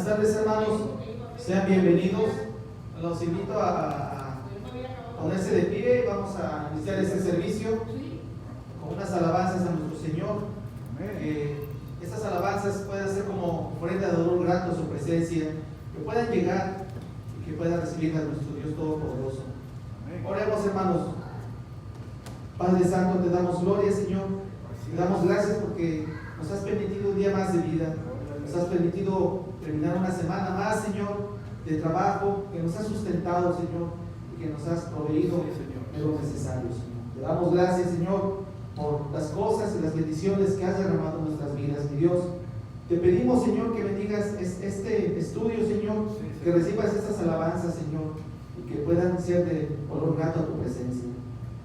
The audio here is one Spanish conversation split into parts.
tardes, hermanos. Sean bienvenidos. Los invito a ponerse de pie. Vamos a iniciar este servicio con unas alabanzas a nuestro Señor. Estas alabanzas pueden ser como ofrenda de dolor grato a su presencia, que puedan llegar y que puedan recibir a nuestro Dios Todopoderoso. Oremos, hermanos. Padre Santo, te damos gloria, Señor. Te damos gracias porque nos has permitido un día más de vida. Nos has permitido terminar una semana más, Señor, de trabajo, que nos has sustentado, Señor, y que nos has proveído de lo necesario, Señor. Te damos gracias, Señor, por las cosas y las bendiciones que has derramado en nuestras vidas, mi Dios. Te pedimos, Señor, que bendigas este estudio, Señor, que recibas estas alabanzas, Señor, y que puedan ser de olor grato a tu presencia.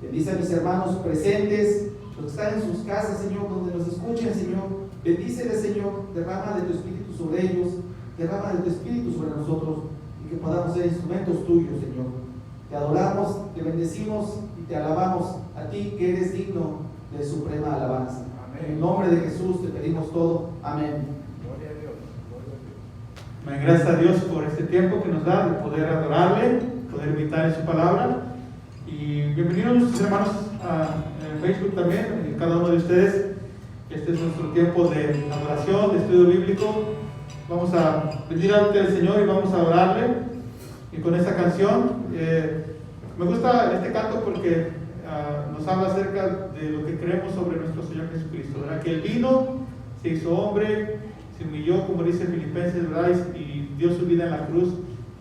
Bendice a mis hermanos presentes, los que están en sus casas, Señor, donde nos escuchen, Señor. Bendíceles, Señor, derrama de tu Espíritu sobre ellos, derrama de tu Espíritu sobre nosotros, y que podamos ser instrumentos tuyos, Señor. Te adoramos, te bendecimos y te alabamos a ti, que eres digno de suprema alabanza. Amén. En el nombre de Jesús te pedimos todo. Amén. Gloria a Dios. Gloria a Dios. Amén. Gracias a Dios por este tiempo que nos da de poder adorarle, poder meditar en su palabra. Y bienvenidos nuestros hermanos en Facebook también, y cada uno de ustedes. Este es nuestro tiempo de adoración, de estudio bíblico. Vamos a pedir ante el Señor y vamos a adorarle. Y con esta canción, me gusta este canto porque nos habla acerca de lo que creemos sobre nuestro Señor Jesucristo, ¿verdad? Que Él vino, se hizo hombre, se humilló, como dice Filipenses, ¿verdad? Y dio su vida en la cruz,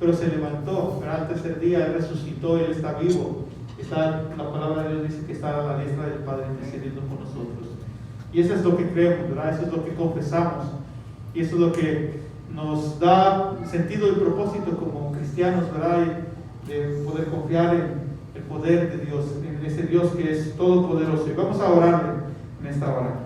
pero se levantó, ¿verdad? Al tercer día Él resucitó, Él está vivo. La palabra de Dios dice que está a la diestra del Padre intercediendo por nosotros. Y eso es lo que creemos, ¿verdad? Eso es lo que confesamos. Y eso es lo que nos da sentido y propósito como cristianos, ¿verdad? Y de poder confiar en el poder de Dios, en ese Dios que es todopoderoso. Y vamos a orarle en esta hora.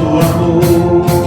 Tu amor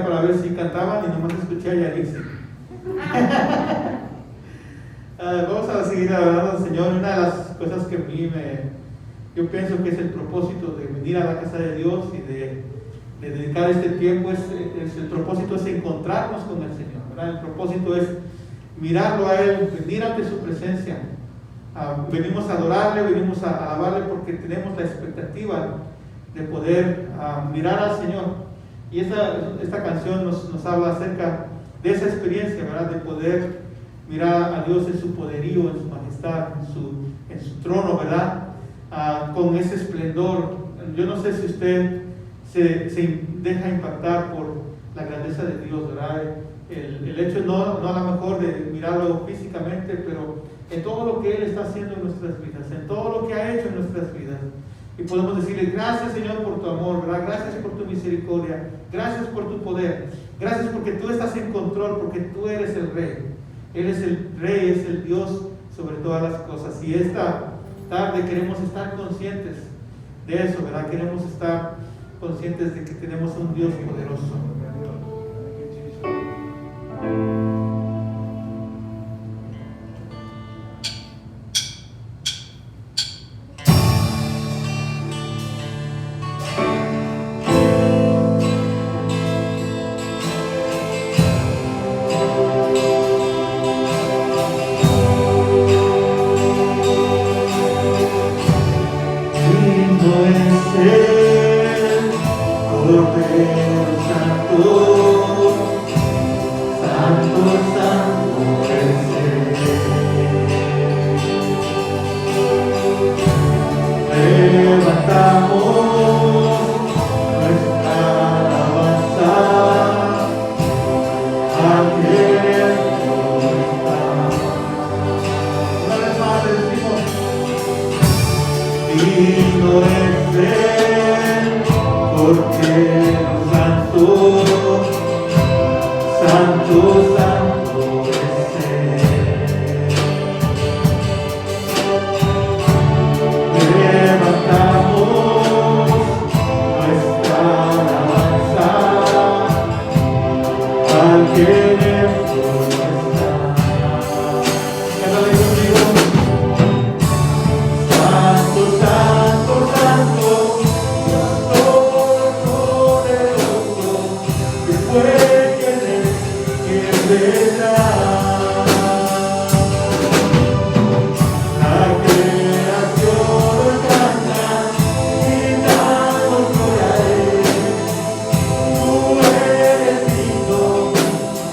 Para ver si cantaban y nomás escuché a Yaritza. Vamos a seguir hablando del Señor. Una de las cosas que a mí yo pienso que es el propósito de venir a la casa de Dios y de dedicar este tiempo, el propósito es encontrarnos con el Señor, ¿verdad? El propósito es mirarlo a Él, venir ante su presencia. Venimos a adorarle, venimos a alabarle porque tenemos la expectativa de poder mirar al Señor. Y esta canción nos habla acerca de esa experiencia, ¿verdad? De poder mirar a Dios en su poderío, en su majestad, en su trono, ¿verdad? Con ese esplendor. Yo no sé si usted se deja impactar por la grandeza de Dios, ¿verdad? El hecho no a lo mejor de mirarlo físicamente, pero en todo lo que Él está haciendo en nuestras vidas, en todo lo que ha hecho en nuestras vidas. Y podemos decirle, gracias Señor por tu amor, ¿verdad? Gracias por tu misericordia, gracias por tu poder, gracias porque tú estás en control, porque tú eres el Rey. Él es el Rey, es el Dios sobre todas las cosas. Y esta tarde queremos estar conscientes de eso, ¿verdad? Queremos estar conscientes de que tenemos un Dios poderoso.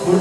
Por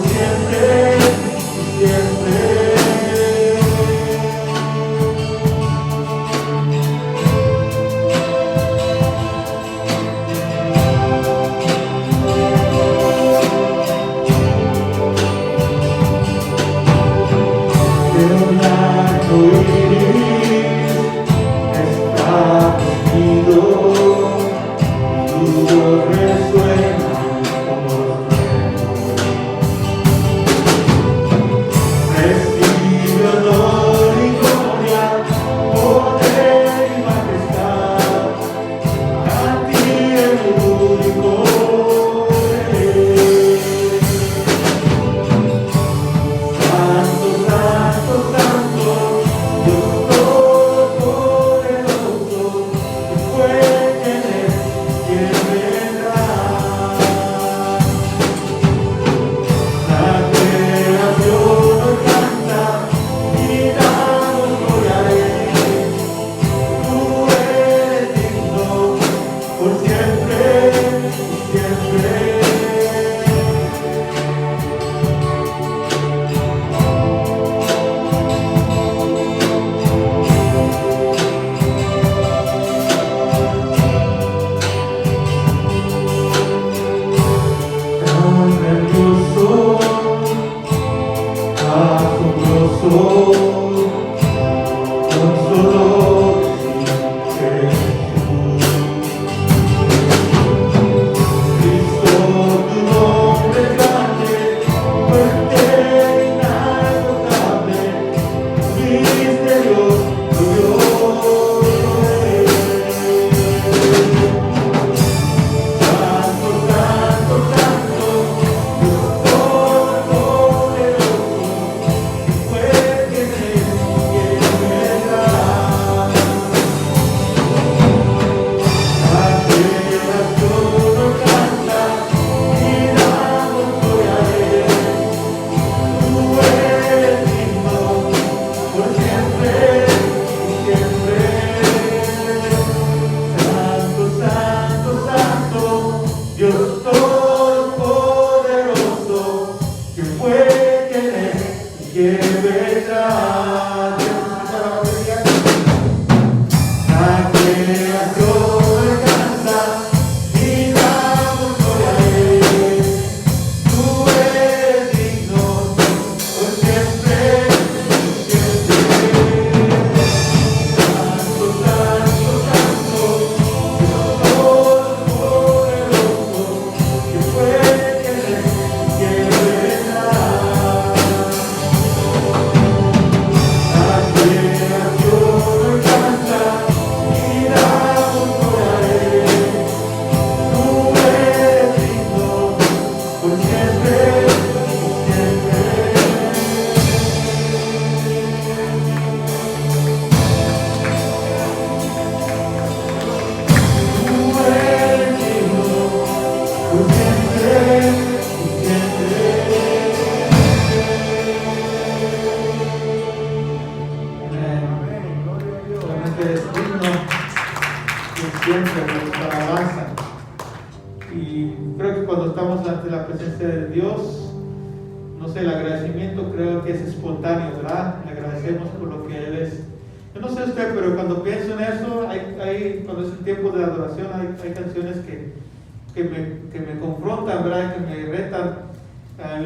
Hay canciones que me confrontan, ¿verdad? Que me retan.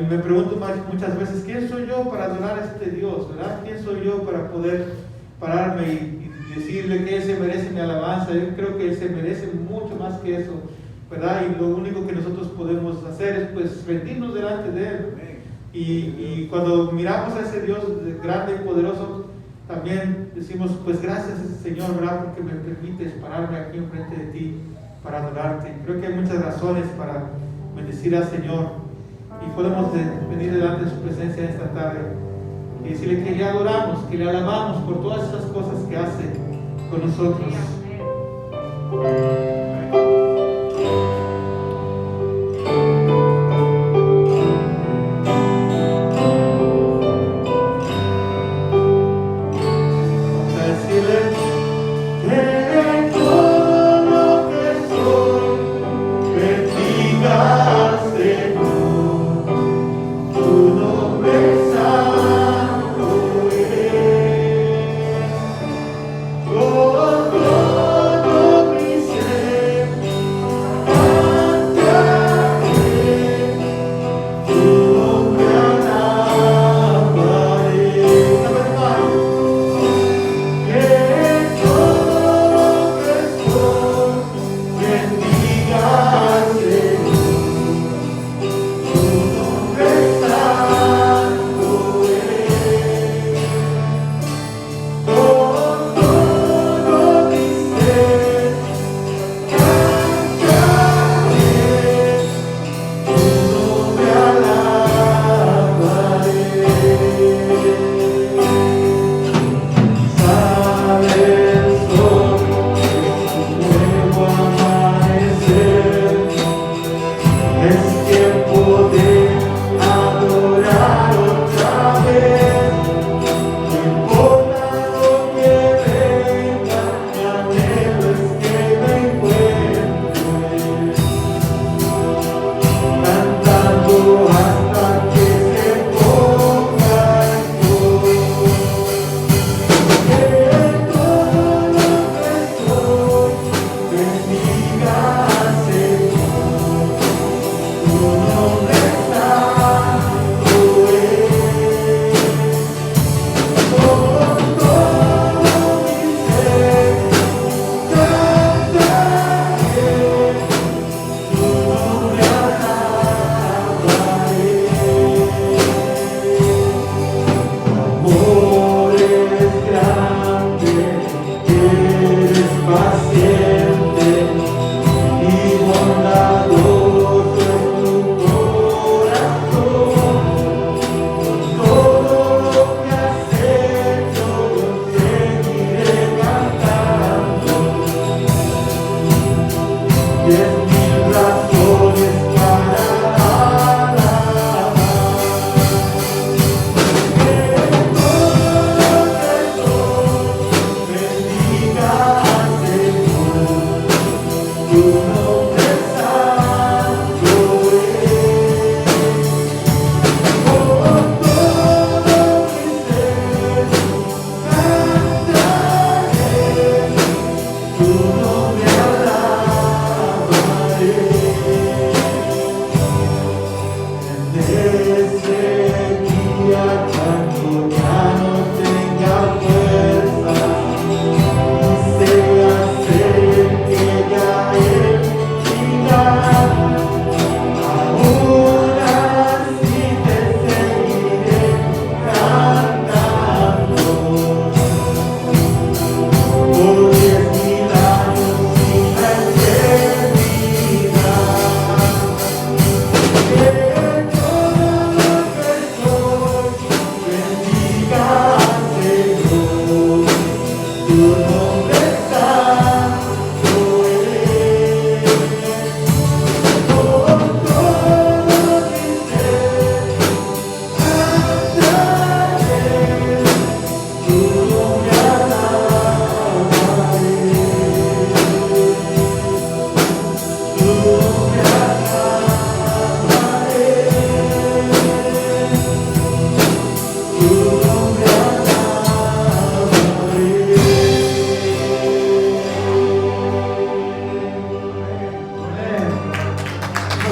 Me pregunto muchas veces, ¿quién soy yo para adorar a este Dios? ¿Verdad? ¿Quién soy yo para poder pararme y decirle que Él se merece mi alabanza? Yo creo que Él se merece mucho más que eso, ¿verdad? Y lo único que nosotros podemos hacer es pues rendirnos delante de Él. Y cuando miramos a ese Dios grande y poderoso, también decimos, pues gracias Señor, ¿verdad? Porque me permites pararme aquí enfrente de ti para adorarte. Creo que hay muchas razones para bendecir al Señor y podemos venir delante de su presencia esta tarde y decirle que le adoramos, que le alabamos por todas esas cosas que hace con nosotros. Oh,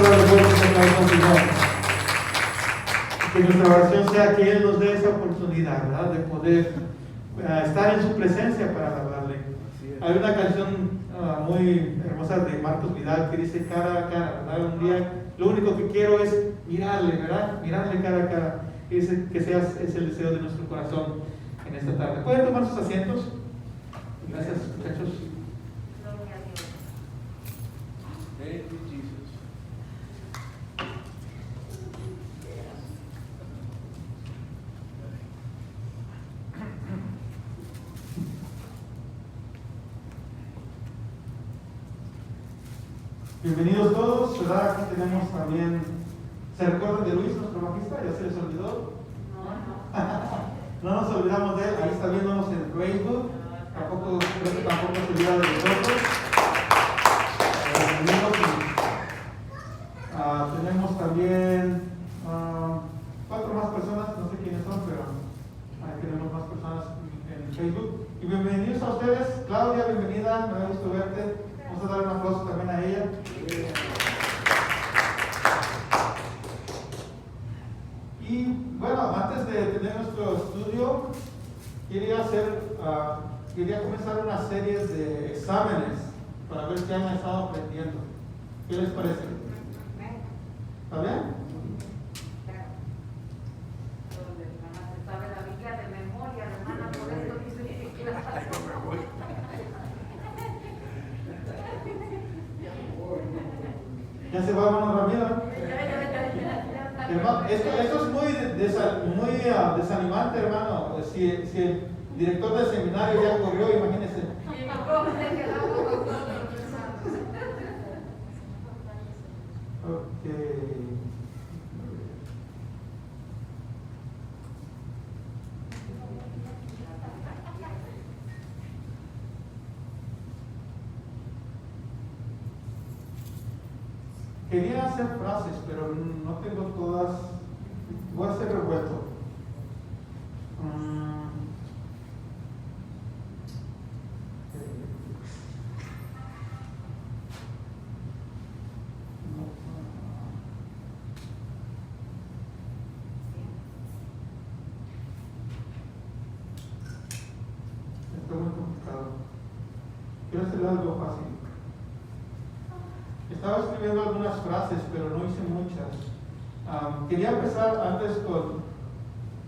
darle fuertes aplausos al Señor. Que nuestra oración sea que Él nos dé esa oportunidad, ¿verdad? De poder estar en su presencia para alabarle. Hay una canción muy hermosa de Marcos Vidal que dice cara a cara, ¿verdad? Un día lo único que quiero es mirarle, ¿verdad? Mirarle cara a cara. Y dice que sea es el deseo de nuestro corazón en esta tarde. ¿Pueden tomar sus asientos? Gracias, muchachos. Thank you, Jesus. Bienvenidos todos, ¿verdad? Aquí tenemos también, ¿se recuerdan de Luis, nuestro bajista? ¿Ya se les olvidó? No nos olvidamos de él, ahí está viéndonos en Facebook, creo que tampoco se olvida de nosotros. Tenemos también 4 más personas, no sé quiénes son, pero ahí tenemos más personas en Facebook. Y bienvenidos a ustedes, Claudia, bienvenida, me da gusto verte. Vamos a dar un aplauso también a ella. Y bueno, antes de tener nuestro estudio, quería comenzar una serie de exámenes para ver qué han estado aprendiendo. ¿Qué les parece? ¿Está bien? Sabe la Biblia de memoria, hermana, por eso dice que la Ya se va, hermano Ramiro. Hermano, esto es muy desanimante, hermano. Si el director del seminario ya corrió, imagínense. Okay. Quería hacer frases, pero no tengo todas. Voy a hacer revuelto. Está muy complicado. Quiero hacer algo fácil. Estaba escribiendo algunas frases, pero no hice muchas. Quería empezar antes con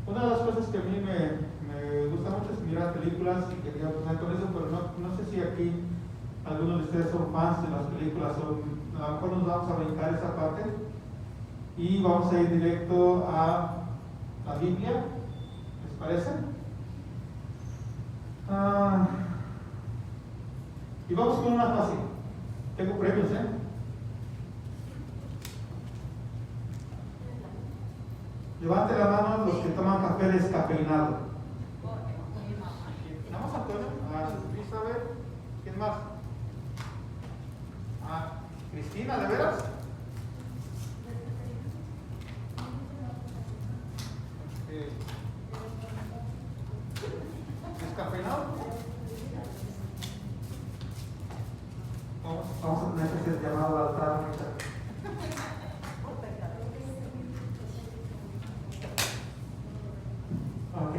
una de las cosas que a mí me gusta mucho es mirar películas y quería empezar con eso, pero no sé si aquí algunos de ustedes son fans de las películas o a lo mejor nos vamos a brincar esa parte y vamos a ir directo a la Biblia. ¿Les parece? Y vamos con una fácil. Tengo premios, Levante la mano los que toman café descafeinado. Nada más Antonio. Isabel. ¿Quién más? Cristina, ¿de veras? ¿Descafeinado? Vamos a tener que hacer llamado al altar ahorita. Ok.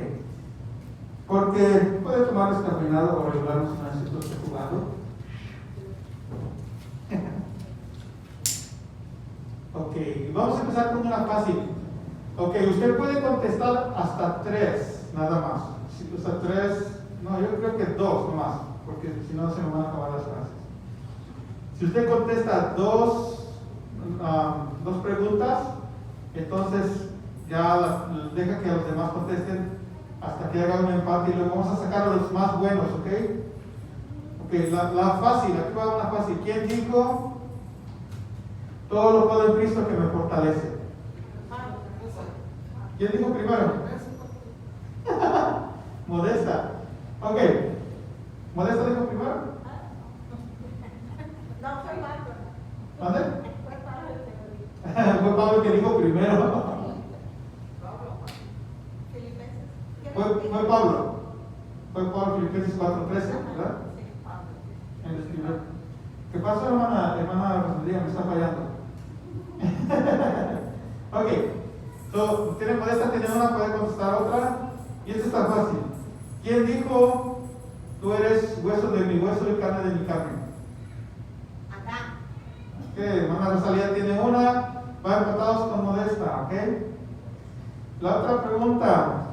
Porque puede tomar descafeinado o regular si no necesito estar jugando. Ok, vamos a empezar con una fácil. Ok, usted puede contestar hasta 3, nada más. Si usa 3, no, yo creo que 2 nomás, porque si no se me van a acabar las frases. Si usted contesta dos preguntas, entonces ya deja que los demás contesten hasta que haga un empate y luego vamos a sacar a los más buenos, ¿ok? Ok, la fácil, aquí va una fácil. ¿Quién dijo? Todo lo puedo en Cristo que me fortalece. ¿Quién dijo primero? Modesta. Ok. ¿Modesta dijo primero? No, fue Pablo. ¿Dónde? Fue Pablo. Fue Pablo que dijo primero. Fue Pablo. Fue Pablo, Filipenses 4:13, ¿verdad? Él escribió. ¿Qué pasó, hermana Rosalía? Me está fallando. Ok. So, tiene modesta, tiene una, puede contestar otra. Y esto está fácil. ¿Quién dijo, tú eres hueso de mi hueso y carne de mi carne? Adán. Ok, hermana Rosalía tiene una. Va empatados con modesta, ok. La otra pregunta.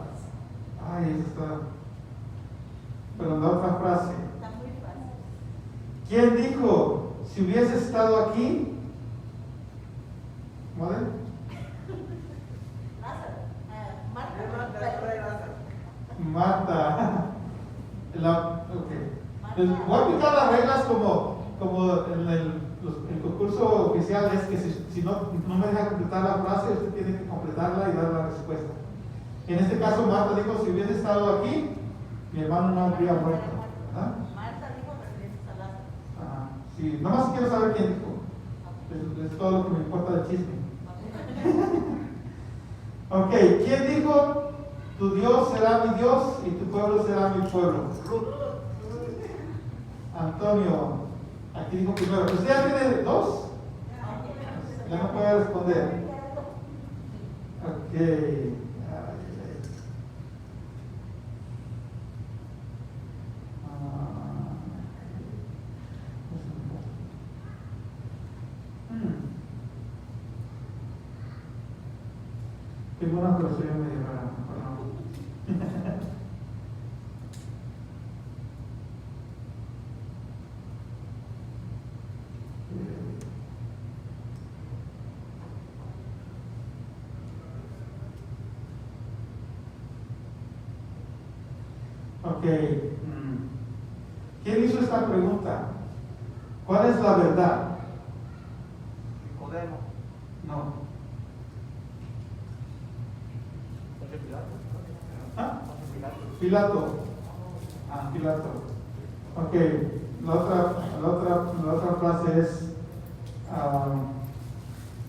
Ay, esta está. Pero la otra frase. Está muy fácil. ¿Quién dijo, si hubiese estado aquí? ¿Model? Lázaro. Marta. Ok. Les voy a aplicar las reglas como en el concurso oficial, es que si no me deja completar la frase, usted tiene que completarla y dar la respuesta. En este caso, Marta dijo, si hubiese estado aquí, mi hermano no habría muerto. ¿Ah? Marta dijo referencia a Lázaro. Ah, sí, nomás quiero saber quién dijo. Es todo lo que me importa del chisme. Ok, ¿quién dijo, tu Dios será mi Dios y tu pueblo será mi pueblo? Antonio, aquí dijo primero. ¿Usted ya tiene dos? Ya no puede responder. Ok. Tengo una profesión medio rara, mejor no. Ok. ¿Quién hizo esta pregunta? ¿Cuál es la verdad? Nicodemo. No. ¿Ah? Pilato. Ah, Pilato. Ok. La otra frase es: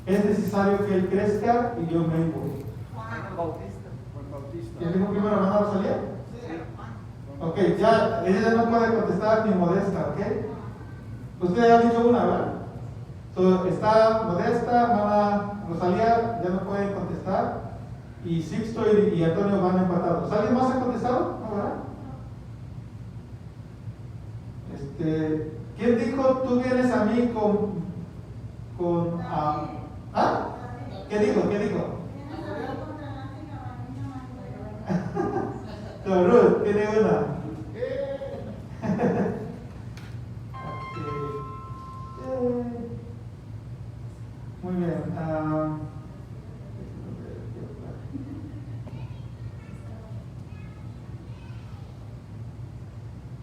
es necesario que él crezca y yo mengo. Juan Bautista. ¿Quién dijo primero, hermana Rosalía? Ok, ya, ella no puede contestar ni modesta, ¿ok? Usted ya ha dicho una, ¿verdad? So, está modesta, hermana Rosalía, ya no pueden contestar. Y Sixto y Antonio van empatados. ¿Alguien más ha contestado? ¿No, verdad? ¿Quién dijo, tú vienes a mí con ¿ah? ¿Qué dijo? ¿Qué dijo? So, Ruth tiene una. Muy bien.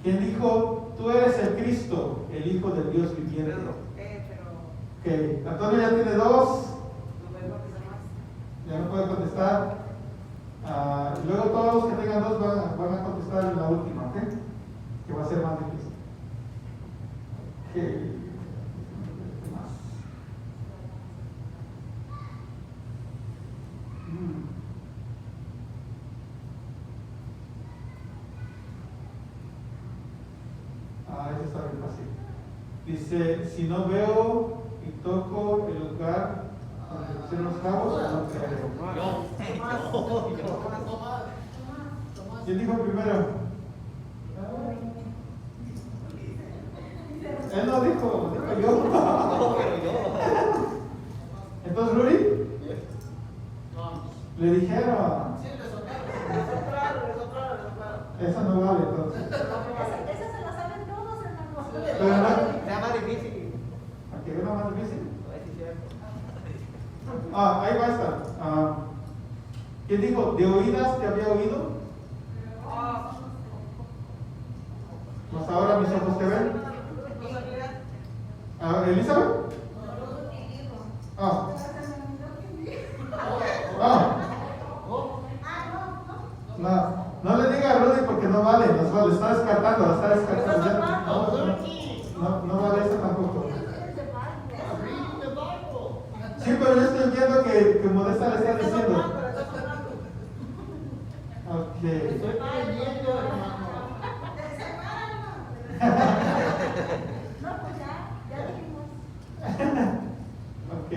¿Quién dijo, tú eres el Cristo, el Hijo del Dios viviente? Ok, Antonio ya tiene dos. Ya no puede contestar. Luego todos los que tengan dos van a contestar en la última, ¿ok? Que va a ser más difícil. ¿Qué más? Eso está bien fácil. Dice, si no veo y toco el lugar donde pusieron los cabos, no creeré. ¿Quién dijo primero? Él no dijo yo. Entonces, Rudy, le dijeron. Esa no vale, entonces. Esa se la saben todos, hermanos. Pero no. Se llama difícil. ¿Aquí una más difícil? Sí, cierto. Ahí va a estar. ¿Quién dijo? ¿De oídas te había oído? Pues ahora mis ojos te ven. ¿Elizabeth? No le diga a Rudy porque no vale, lo está descartando, No vale eso tampoco. Sí, pero yo estoy viendo que Modesta le está diciendo. Ok. Estoy creyendo, hermano. No, pues ya dijimos. Ok.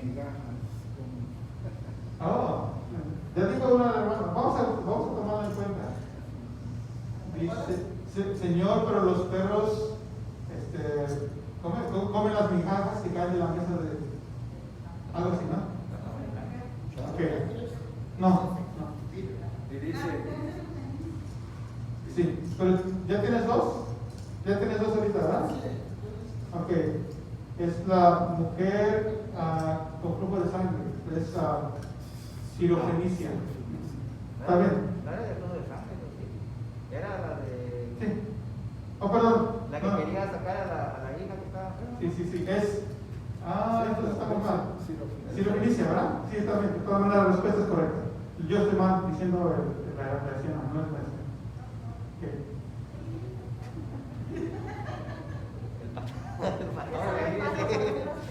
migajas. Oh, ya dijo una hermana, vamos a tomarla en cuenta. Dice, Señor, pero los perros comen las migajas que caen de la mesa de algo así, ¿no? Ok. No. Y dice, Sí, pero ¿ya tienes dos? ¿Ya tienes dos ahorita, verdad? Ok. Es la mujer con flujo de sangre. Es cirofenicia. ¿Está bien? No era de todo el sangre, ¿sí? Era la de. Sí. Oh, perdón. La que No. quería sacar a la hija que estaba. Sí. Es. Entonces estamos mal. Cirofenicia, ¿verdad? Sí, está bien. De todas maneras, la respuesta es correcta. Yo estoy mal diciendo la reacción, no es nuestra. Ok.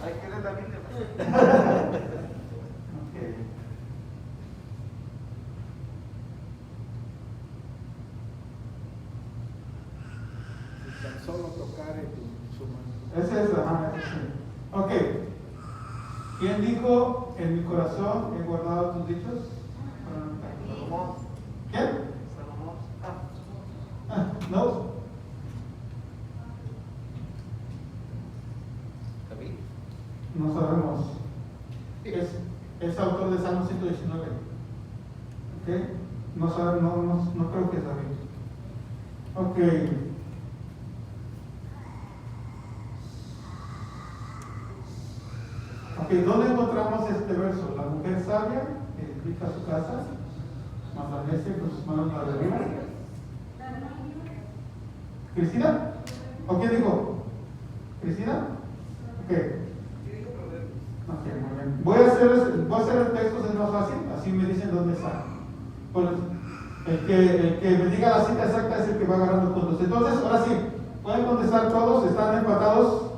Hay que leer la Biblia. Ok. Si tan solo tocare su mano. Esa es la mano. Ok. ¿Quién dijo, en mi corazón he guardado tus dichos? Salomón. ¿Quién? Salomón. No. ¿David? No sabemos. Es autor de Salmo 119. ¿Ok? No sabemos, no creo que es David. Ok. Ok, ¿dónde encontramos este verso? La mujer sabia que edifica su casa, más la necia con sus manos la derriba. ¿Cristina? ¿O quién dijo? ¿Cristina? Ok. Ok, muy bien. Voy a hacer el texto, es más fácil, así me dicen dónde está. Pues, el que me diga la cita exacta es el que va agarrando puntos. Entonces, ahora sí, pueden contestar todos, están empatados.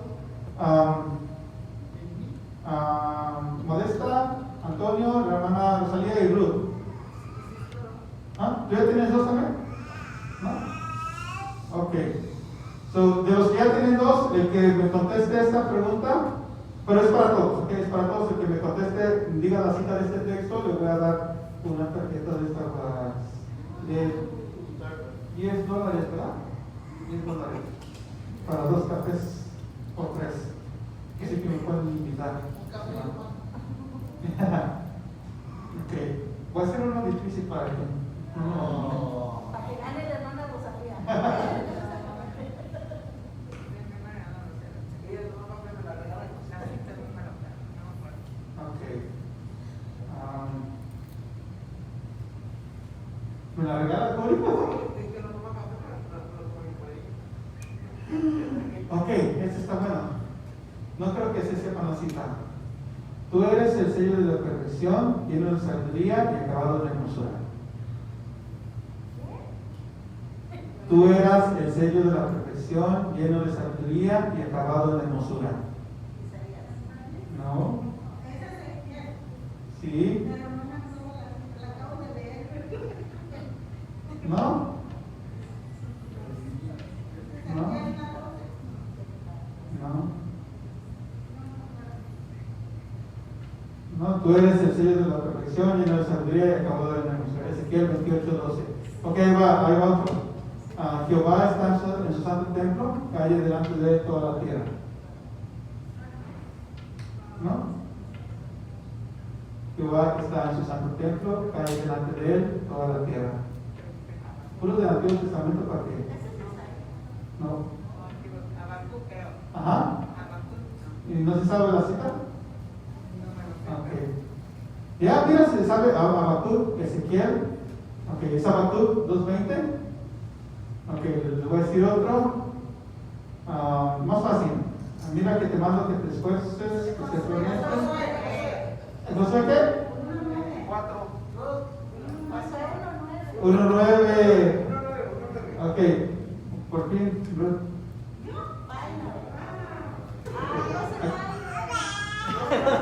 Modesta, Antonio, la hermana Rosalía y Ruth. ¿Tú ya tienes dos también? ¿No? Ok. So, de los que ya tienen dos, el que me conteste esta pregunta, pero es para todos, ¿ok? Es para todos. El que me conteste, diga la cita de este texto, le voy a dar una tarjeta de esta de $10, ¿verdad? $10 para 2 cafés o 3. Así que me pueden invitar. Ok, voy a hacer uno difícil para ti. Para que gane la hermana Rosalía. Ok. ¿Me la regala Cori? Ok, este está bueno. No creo que se sepan la cita. Tú eres el sello de la perfección, lleno de sabiduría y acabado en hermosura. Tú eras el sello de la perfección, lleno de sabiduría y acabado en hermosura. ¿No? ¿Sí? ¿No? ¿No? ¿No? No, tú eres el sello de la perfección, lleno de sabiduría y acabado en hermosura. Ezequiel 28:12. Ok, ahí va otro. Jehová está en su santo templo, calle delante de él toda la tierra. ¿No? Jehová está en su santo templo, calle delante de él toda la tierra. Puro del Antiguo Testamento, ¿para qué? No. Ajá. ¿Y no se sabe la cita? Ok. Ya, mira, se sabe Habacuc, Ezequiel. Ok, es Habacuc 2:20. Ok, les voy a decir otro. Más fácil. Mira que te mando que te esfuerces, que te esfuerces. ¿No sé qué? 1:9. Ok, por fin, Ruth.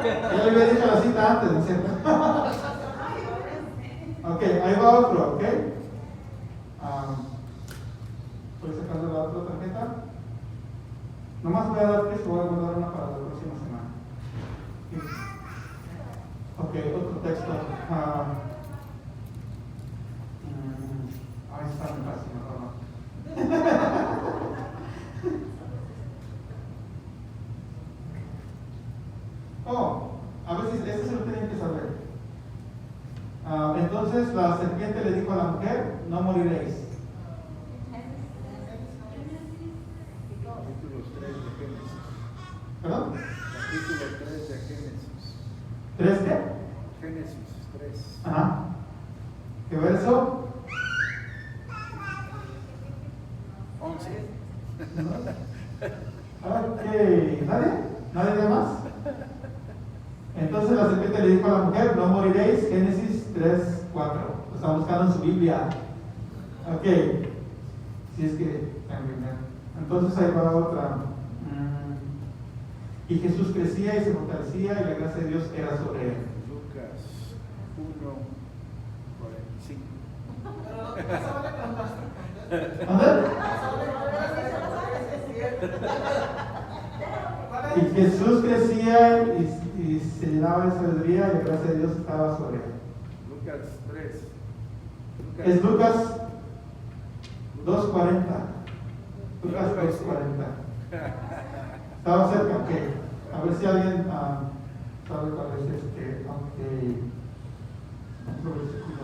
Ya le había dicho la cita antes, ¿no es cierto? Ok, ahí va otro, ok. Estoy sacando la otra tarjeta. Nomás voy a dar 3, voy a guardar una para la próxima semana. Está muy fácil, mejor no. A veces este se lo tienen que saber. Entonces la serpiente le dijo a la mujer: no moriréis. Capítulo 3 de Génesis. ¿Perdón? Capítulo 3 de Génesis. ¿Tres qué? Génesis 3. Ajá. ¿Qué verso? 11. Ok, ¿nadie? ¿Nadie más? Entonces la serpiente le dijo a la mujer: no moriréis. Génesis 3:4. Lo está buscando en su Biblia. Ok. Si es que entonces ahí va otra. Y Jesús crecía y se fortalecía y la gracia de Dios era sobre él. Lucas 1:45. ¿Dónde? Y Jesús crecía y se llenaba de sabiduría y la gracia de Dios estaba sobre él. Lucas 3. Es Lucas 2:40. Lucas 2:40. Estaba cerca, ok. A ver si alguien sabe cuál es este. Ok. Otro versículo.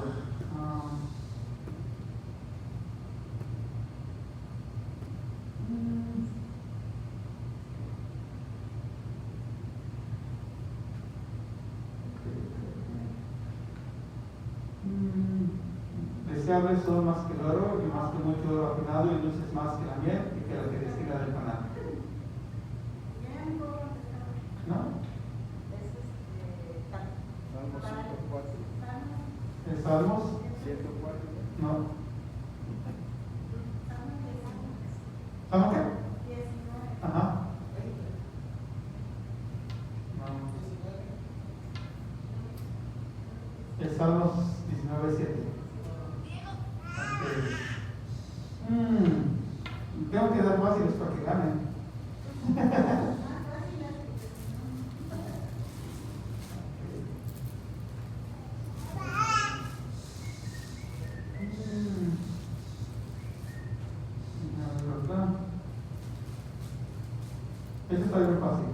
Deseables son más que el oro y más que mucho oro afinado y luces más que la miel y que la que destila del panal. ¿No? Salmo 104. ¿Es Salmos? 104. No. ¿Salmo qué? Ajá. No. Es Salmos 19:7. Tengo que dar fáciles para que ganen. Este está bien fácil.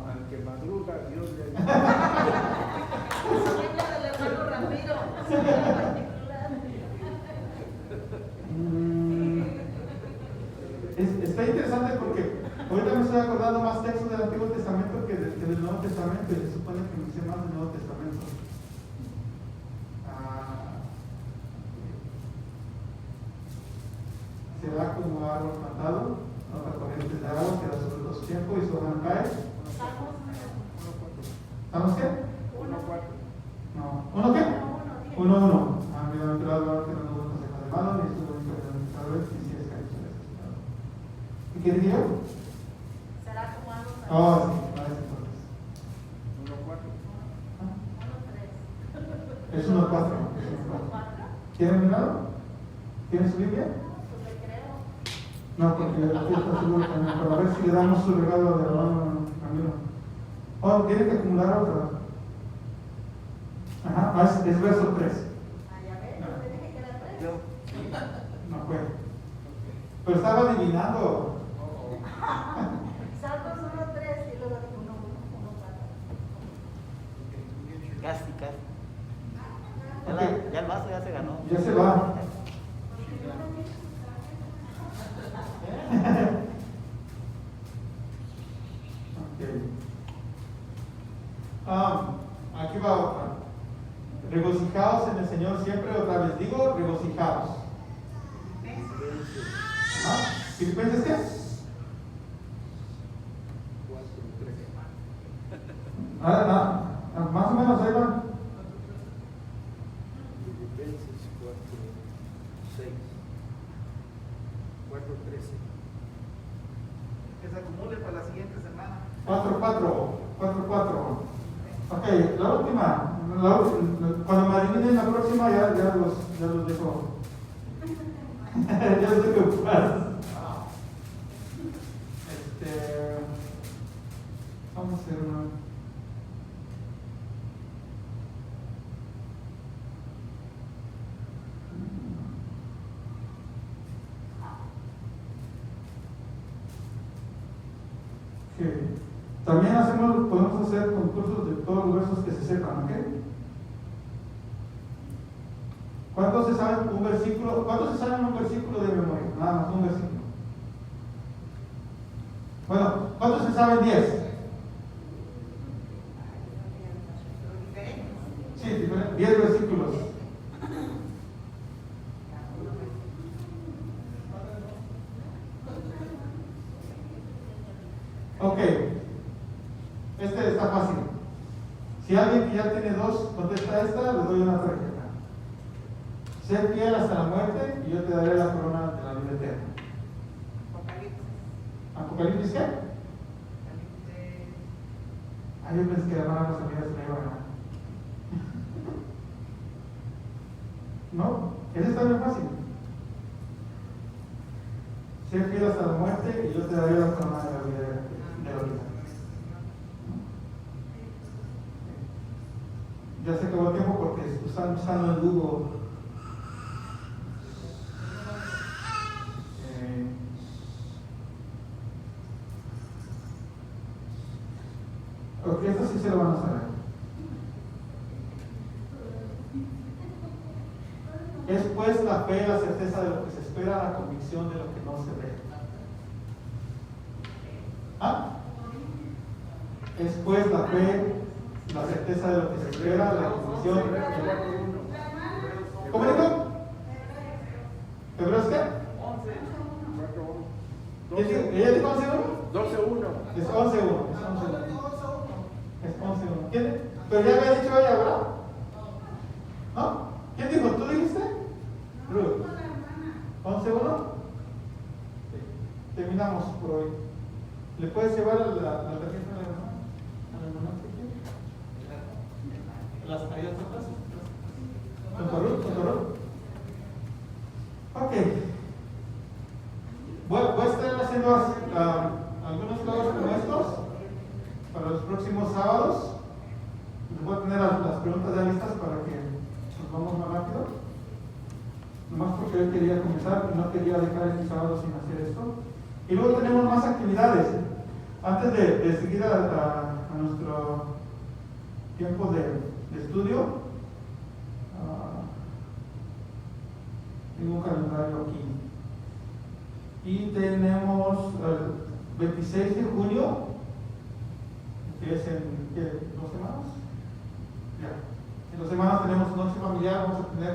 Al que madruga, Dios le ayuda. Está interesante porque ahorita me estoy acordando más textos del Antiguo Testamento que del Nuevo Testamento, y se supone que me sé más del Nuevo Testamento. Será como árbol plantado, nota corrientes de agua que da sobre los tiempos y su hoja no cae. ¿Estamos qué? 1:4. No. ¿Uno qué? 1:1. Bienaventurado el que no tuvo consejo de malo, ni estuvo en cuenta de pecadores, ni si es caído sobre desesperado. ¿Y qué dije yo? Será como algo. Sí, para eso entonces. 1:4. Es 1:4. ¿Quieren mi lado? ¿Tienen su Biblia? No, porque aquí está seguro también, pero a ver si le damos su regalo de hermano Ramiro. Tiene que acumular otra. Ajá, es verso 3. No fue. Pero estaba adivinando. Salmos 1:3 y luego 1:4. Casi. Okay. Ya el vaso ya se ganó. Ya se va. Aquí va otra. Regocijaos en el Señor siempre, otra vez digo, regocijaos. ¿Filipenses qué? 4:3. Más o menos ahí va. Filipenses 4:6. 4:13. Que se acumule para la siguiente semana. 4:4. Ok, la última. Cuando me adivinen la próxima, ya los dejo. Ya los dejo ocupados. Vamos a hacer una. También podemos hacer concursos de todos los versos que se sepan, ¿ok? ¿Cuántos se saben un versículo? ¿Cuántos se saben un versículo de memoria? Nada más, un versículo. Bueno, ¿cuántos se saben 10? Sí, 10 versículos. Ok, este está fácil. Si alguien que ya tiene 2 contesta esta, le doy una tarjeta. Sé fiel hasta la muerte y yo te daré la corona de la vida eterna. ¿Apocalipsis qué? Yo pensé que la hermana Rosalía se la iba a ganar. No, ese está bien fácil. Sé fiel hasta la muerte y yo te daré la corona de la vida eterna. Ya se acabó el tiempo porque están usando el Google. Ok, esto sí se lo van a saber. Es pues la fe, la certeza de lo que se espera, la convicción de lo que no se ve. ¿Ah? Es pues la fe, la certeza de lo que se espera, la convicción. ¿Cómo dijo? ¿Hebreos qué? 11. ¿Ella dijo 11.1? 12.1. Es 11.1. Es 11.1. ¿Quién? Pero ya había dicho ella, ¿verdad? ¿No? ¿Quién dijo? ¿Tú dijiste? Ruth. 11.1. Sí. Terminamos por hoy. ¿Le puedes llevar la tarjeta a la hermana? ¿A la hermana? ¿Las hay otras? ¿Con Torut? Ok. Voy a estar haciendo algunos juegos como estos para los próximos sábados. Les voy a tener las preguntas ya listas para que nos vamos más rápido. Nomás porque hoy quería comenzar y no quería dejar este sábado sin hacer esto. Y luego tenemos más actividades. Antes de seguir a nuestro tiempo de estudio, tengo un calendario aquí. Y tenemos el 26 de junio, que es en 2 semanas. Ya. En 2 semanas tenemos noche familiar, vamos a tener,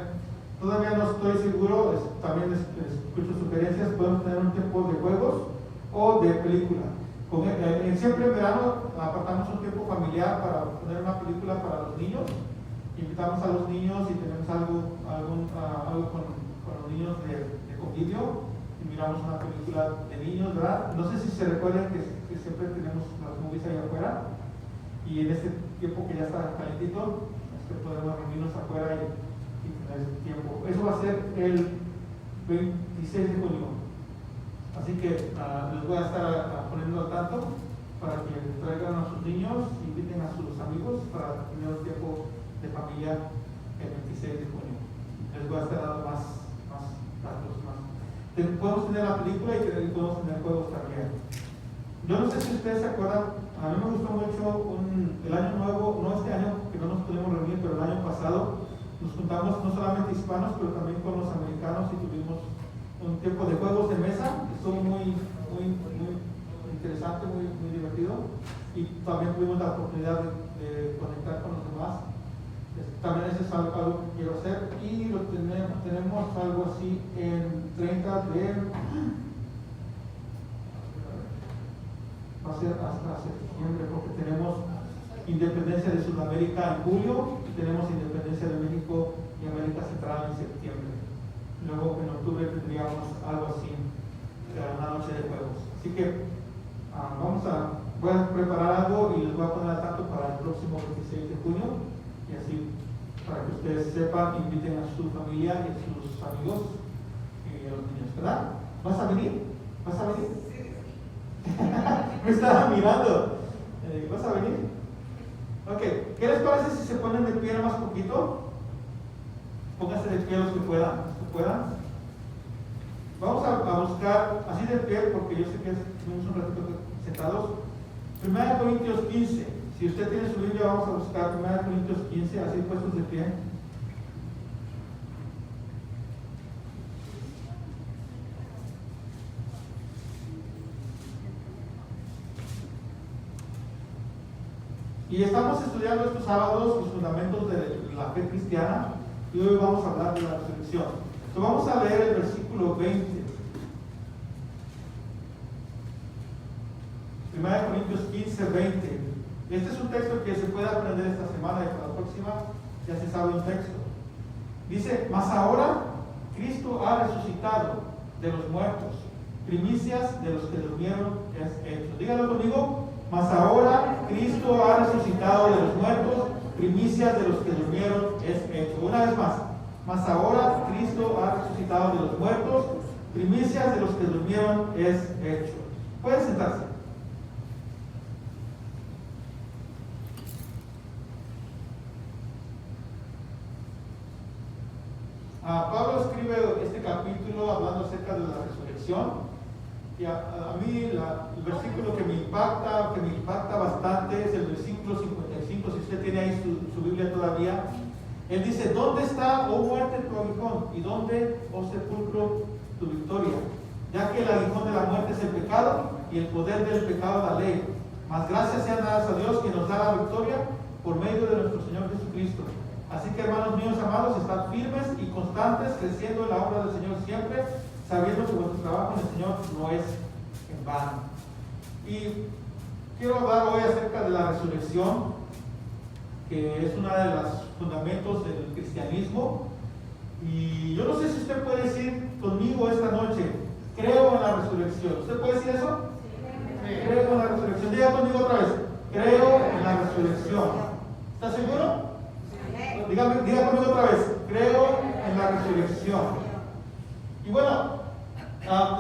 todavía no estoy seguro, también escucho sugerencias, podemos tener un tiempo de juegos o de película. Siempre en verano apartamos un tiempo familiar para poner una película para los niños. Invitamos a los niños y tenemos algo con los niños de convivio y miramos una película de niños, ¿verdad? No sé si se recuerdan que siempre tenemos las movies ahí afuera y en este tiempo que ya está calentito, podemos reunirnos afuera y tener ese tiempo. Eso va a ser el 26 de junio. Así que les voy a estar poniendo al tanto para que traigan a sus niños, inviten a sus amigos para tener un tiempo de familia el 26 de junio. Les voy a estar dando más datos. Podemos tener la película y podemos tener juegos también. Yo no sé si ustedes se acuerdan, a mí me gustó mucho el año nuevo, no este año que no nos pudimos reunir, pero el año pasado nos juntamos no solamente hispanos, pero también con los americanos y tuvimos un tiempo de juegos de mesa, que estuvo muy interesante, muy divertido, y también tuvimos la oportunidad de conectar con los demás. También eso es algo que quiero hacer y lo tenemos algo así en 30 de va a ser hasta septiembre, porque tenemos independencia de Sudamérica en julio y tenemos independencia de México y América Central en septiembre. Luego en octubre tendríamos algo así, una noche de juegos. Así que voy a preparar algo y les voy a poner al tanto para el próximo 26 de junio y así para que ustedes sepan, inviten a su familia y a sus amigos y a los niños, ¿verdad? ¿Vas a venir? ¿Vas a venir? Me estaba mirando. ¿Vas a venir? Ok, ¿qué les parece si se ponen de pie más poquito? Pónganse de pie los que puedan. Vamos a buscar así de pie, porque yo sé que tenemos un ratito sentados. 1 Corintios 15. Si usted tiene su Biblia, vamos a buscar 1 Corintios 15, así puestos de pie. Y estamos estudiando estos sábados los fundamentos de la fe cristiana y hoy vamos a hablar de la resurrección. Entonces vamos a leer el versículo 20. 1 Corintios 15, 20. Este es un texto que se puede aprender esta semana y para la próxima ya se sabe un texto. Dice, mas ahora Cristo ha resucitado de los muertos, primicias de los que durmieron es hecho. Díganlo conmigo. Mas ahora Cristo ha resucitado de los muertos, primicias de los que durmieron es hecho. Una vez más. Mas ahora Cristo ha resucitado de los muertos, primicias de los que durmieron es hecho. Pueden sentarse. Pablo escribe este capítulo hablando acerca de la resurrección. Y a mí el versículo que me impacta bastante es el versículo 55. Si usted tiene ahí su Biblia todavía, él dice, ¿dónde está, oh muerte, tu aguijón? ¿Y dónde, oh sepulcro, tu victoria? Ya que el aguijón de la muerte es el pecado y el poder del pecado la ley. Mas gracias sean dadas a Dios que nos da la victoria por medio de nuestro Señor Jesucristo. Así que, hermanos míos amados, estad firmes y constantes, creciendo en la obra del Señor siempre, sabiendo que vuestro trabajo en el Señor no es en vano. Y quiero hablar hoy acerca de la resurrección, que es uno de los fundamentos del cristianismo. Y yo no sé si usted puede decir conmigo esta noche, creo en la resurrección. ¿Usted puede decir eso? Sí. Creo en la resurrección. Diga conmigo otra vez, creo en la resurrección. ¿Está seguro? Sí. Diga conmigo otra vez, creo en la resurrección. Y bueno,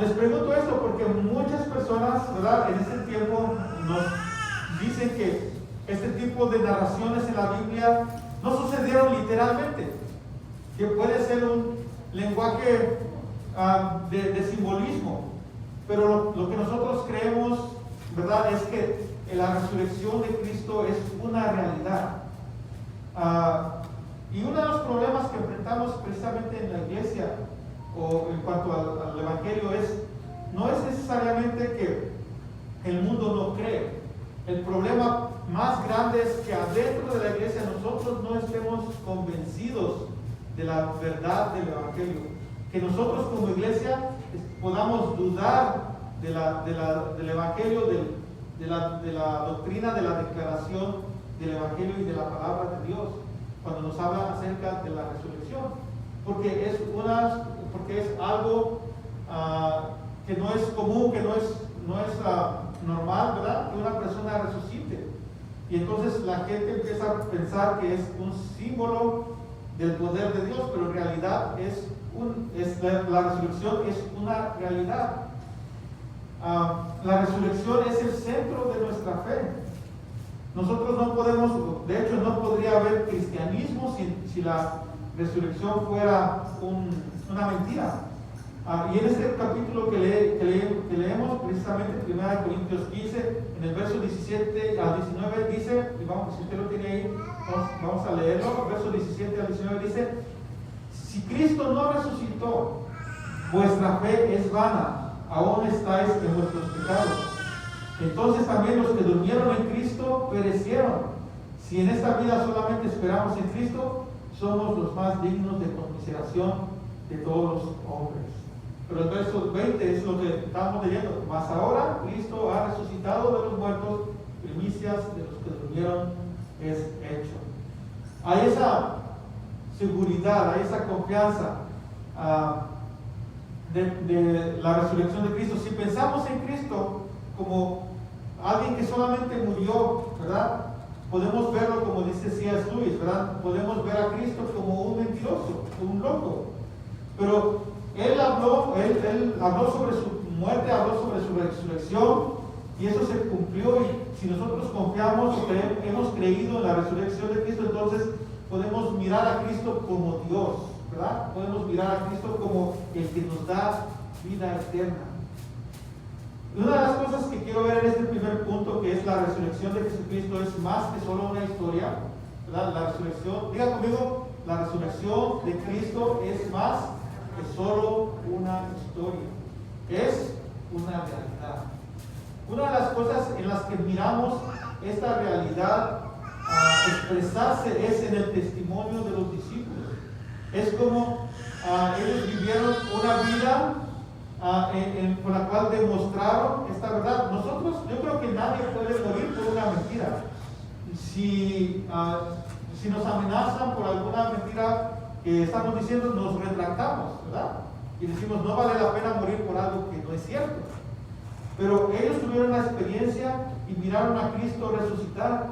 les pregunto esto porque muchas personas, ¿verdad?, en este tiempo nos dicen que este tipo de narraciones en la Biblia no sucedieron literalmente, que puede ser un lenguaje de simbolismo, pero lo que nosotros creemos, ¿verdad?, es que la resurrección de Cristo es una realidad. Y uno de los problemas que enfrentamos precisamente en la iglesia o en cuanto al Evangelio no es necesariamente que el mundo no cree. El problema más grande es que adentro de la iglesia nosotros no estemos convencidos de la verdad del Evangelio. Que nosotros como iglesia podamos dudar del Evangelio, de la doctrina, de la declaración del Evangelio y de la palabra de Dios cuando nos habla acerca de la resurrección. Porque es algo que no es común, que no es normal, ¿verdad?, que una persona resucite. Y entonces la gente empieza a pensar que es un símbolo del poder de Dios, pero en realidad la resurrección es una realidad. La resurrección es el centro de nuestra fe. Nosotros no podemos, de hecho no podría haber cristianismo si la resurrección fuera una mentira. Y en este capítulo que leemos, precisamente 1 Corintios 15, en el verso 17 al 19 dice, y vamos, si usted lo tiene ahí, vamos a leerlo, verso 17 al 19 dice, si Cristo no resucitó, vuestra fe es vana, aún estáis en vuestros pecados. Entonces también los que durmieron en Cristo perecieron. Si en esta vida solamente esperamos en Cristo, somos los más dignos de conmiseración de todos los hombres. Pero el verso 20 es lo que estamos leyendo. Mas ahora Cristo ha resucitado de los muertos, primicias de los que durmieron es hecho. Hay esa seguridad, hay esa confianza de la resurrección de Cristo. Si pensamos en Cristo como alguien que solamente murió, ¿verdad?, podemos verlo como dice C.S. Lewis, ¿verdad? Podemos ver a Cristo como un mentiroso, un loco. Pero él habló sobre su muerte, habló sobre su resurrección, Y eso se cumplió, y si nosotros confiamos o hemos creído en la resurrección de Cristo, entonces podemos mirar a Cristo como Dios, ¿verdad? Podemos mirar a Cristo como el que nos da vida eterna. Y una de las cosas que quiero ver en este primer punto, que es la resurrección de Jesucristo, es más que solo una historia, ¿verdad? La resurrección, diga conmigo, la resurrección de Cristo es más que solo una historia, es una realidad. Una de las cosas en las que miramos esta realidad expresarse es en el testimonio de los discípulos. Es como ellos vivieron una vida con la cual demostraron esta verdad. Nosotros, yo creo que nadie puede morir por una mentira. Si nos amenazan por alguna mentira que estamos diciendo, nos retractamos, ¿verdad? Y decimos, no vale la pena morir por algo que no es cierto. Pero ellos tuvieron la experiencia y miraron a Cristo resucitar.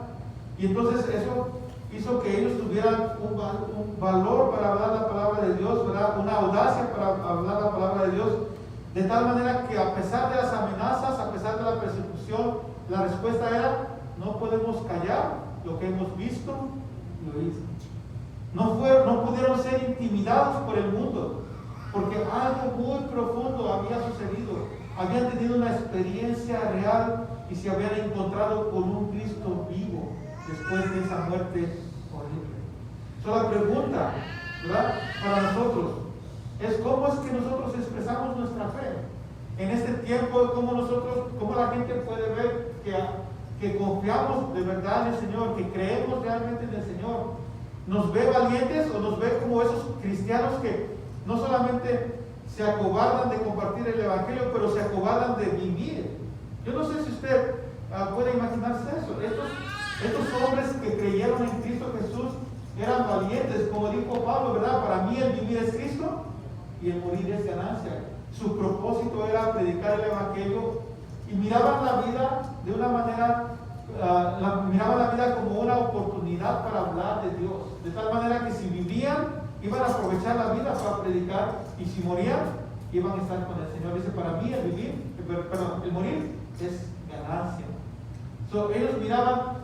Y entonces eso hizo que ellos tuvieran un valor para hablar la palabra de Dios, ¿verdad? Una audacia para hablar la palabra de Dios. De tal manera que a pesar de las amenazas, a pesar de la persecución, la respuesta era, no podemos callar lo que hemos visto y oído. No pudieron ser intimidados por el mundo, porque algo muy profundo había sucedido. Habían tenido una experiencia real y se habían encontrado con un Cristo vivo después de esa muerte horrible. La pregunta, ¿verdad?, para nosotros es cómo es que nosotros expresamos nuestra fe. En este tiempo, cómo la gente puede ver que confiamos de verdad en el Señor, que creemos realmente en el Señor. ¿Nos ve valientes o nos ve como esos cristianos que no solamente se acobardan de compartir el Evangelio, pero se acobardan de vivir? Yo no sé si usted puede imaginarse eso. Estos hombres que creyeron en Cristo Jesús eran valientes, como dijo Pablo, ¿verdad? Para mí el vivir es Cristo y el morir es ganancia. Su propósito era predicar el Evangelio y miraban la vida de una manera, miraban la vida como una oportunidad para hablar de Dios. De tal manera que si vivían, iban a aprovechar la vida para predicar, y si morían, iban a estar con el Señor. Dice, para mí el morir es ganancia. Ellos miraban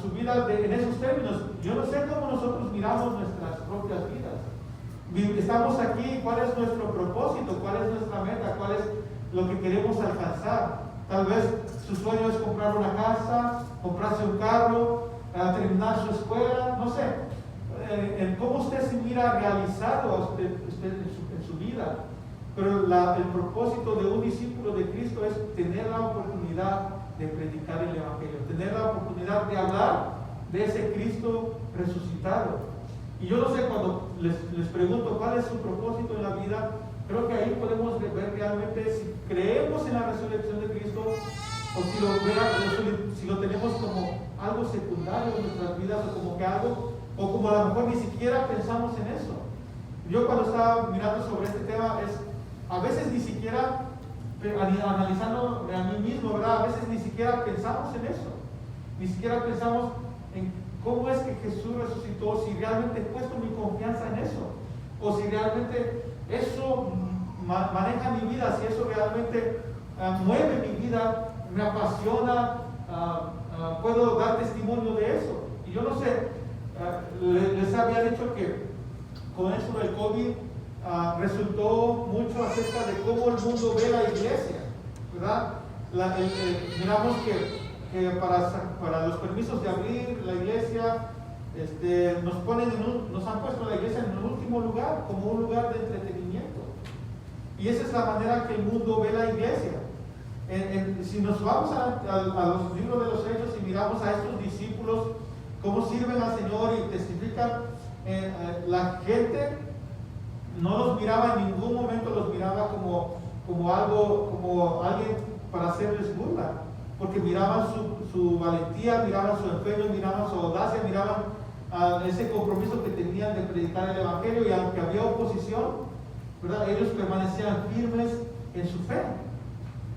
su vida en esos términos. Yo no sé cómo nosotros miramos nuestras propias vidas. Estamos aquí, ¿cuál es nuestro propósito? ¿Cuál es nuestra meta? ¿Cuál es lo que queremos alcanzar? Tal vez su sueño es comprar una casa, comprarse un carro, terminar su escuela, no sé. En cómo usted se mira realizado a usted en su vida. Pero el propósito de un discípulo de Cristo es tener la oportunidad de predicar el Evangelio, tener la oportunidad de hablar de ese Cristo resucitado. Y yo no sé, cuando les pregunto cuál es su propósito en la vida, creo que ahí podemos ver realmente si creemos en la resurrección de Cristo o si lo tenemos como algo secundario en nuestras vidas, o como a lo mejor ni siquiera pensamos en eso. Yo cuando estaba mirando sobre este tema, a veces ni siquiera, analizando a mí mismo, ¿verdad? A veces ni siquiera pensamos en eso. Ni siquiera pensamos en cómo es que Jesús resucitó, si realmente he puesto mi confianza en eso, o si realmente eso maneja mi vida, si eso realmente mueve mi vida, me apasiona, puedo dar testimonio de eso. Y yo no sé, les había dicho que con eso del COVID resultó mucho acerca de cómo el mundo ve la iglesia, ¿verdad? Miramos que para los permisos de abrir la iglesia, nos han puesto la iglesia en el último lugar, como un lugar de entretenimiento. Y esa es la manera que el mundo ve la iglesia. Si nos vamos a los libros de los Hechos y miramos a estos discípulos, cómo sirven al Señor y testifican, la gente no los miraba en ningún momento, los miraba como alguien para hacerles burla, porque miraban su valentía, miraban su empeño, miraban su audacia, miraban ese compromiso que tenían de predicar el Evangelio, y aunque había oposición, ¿verdad?, ellos permanecían firmes en su fe.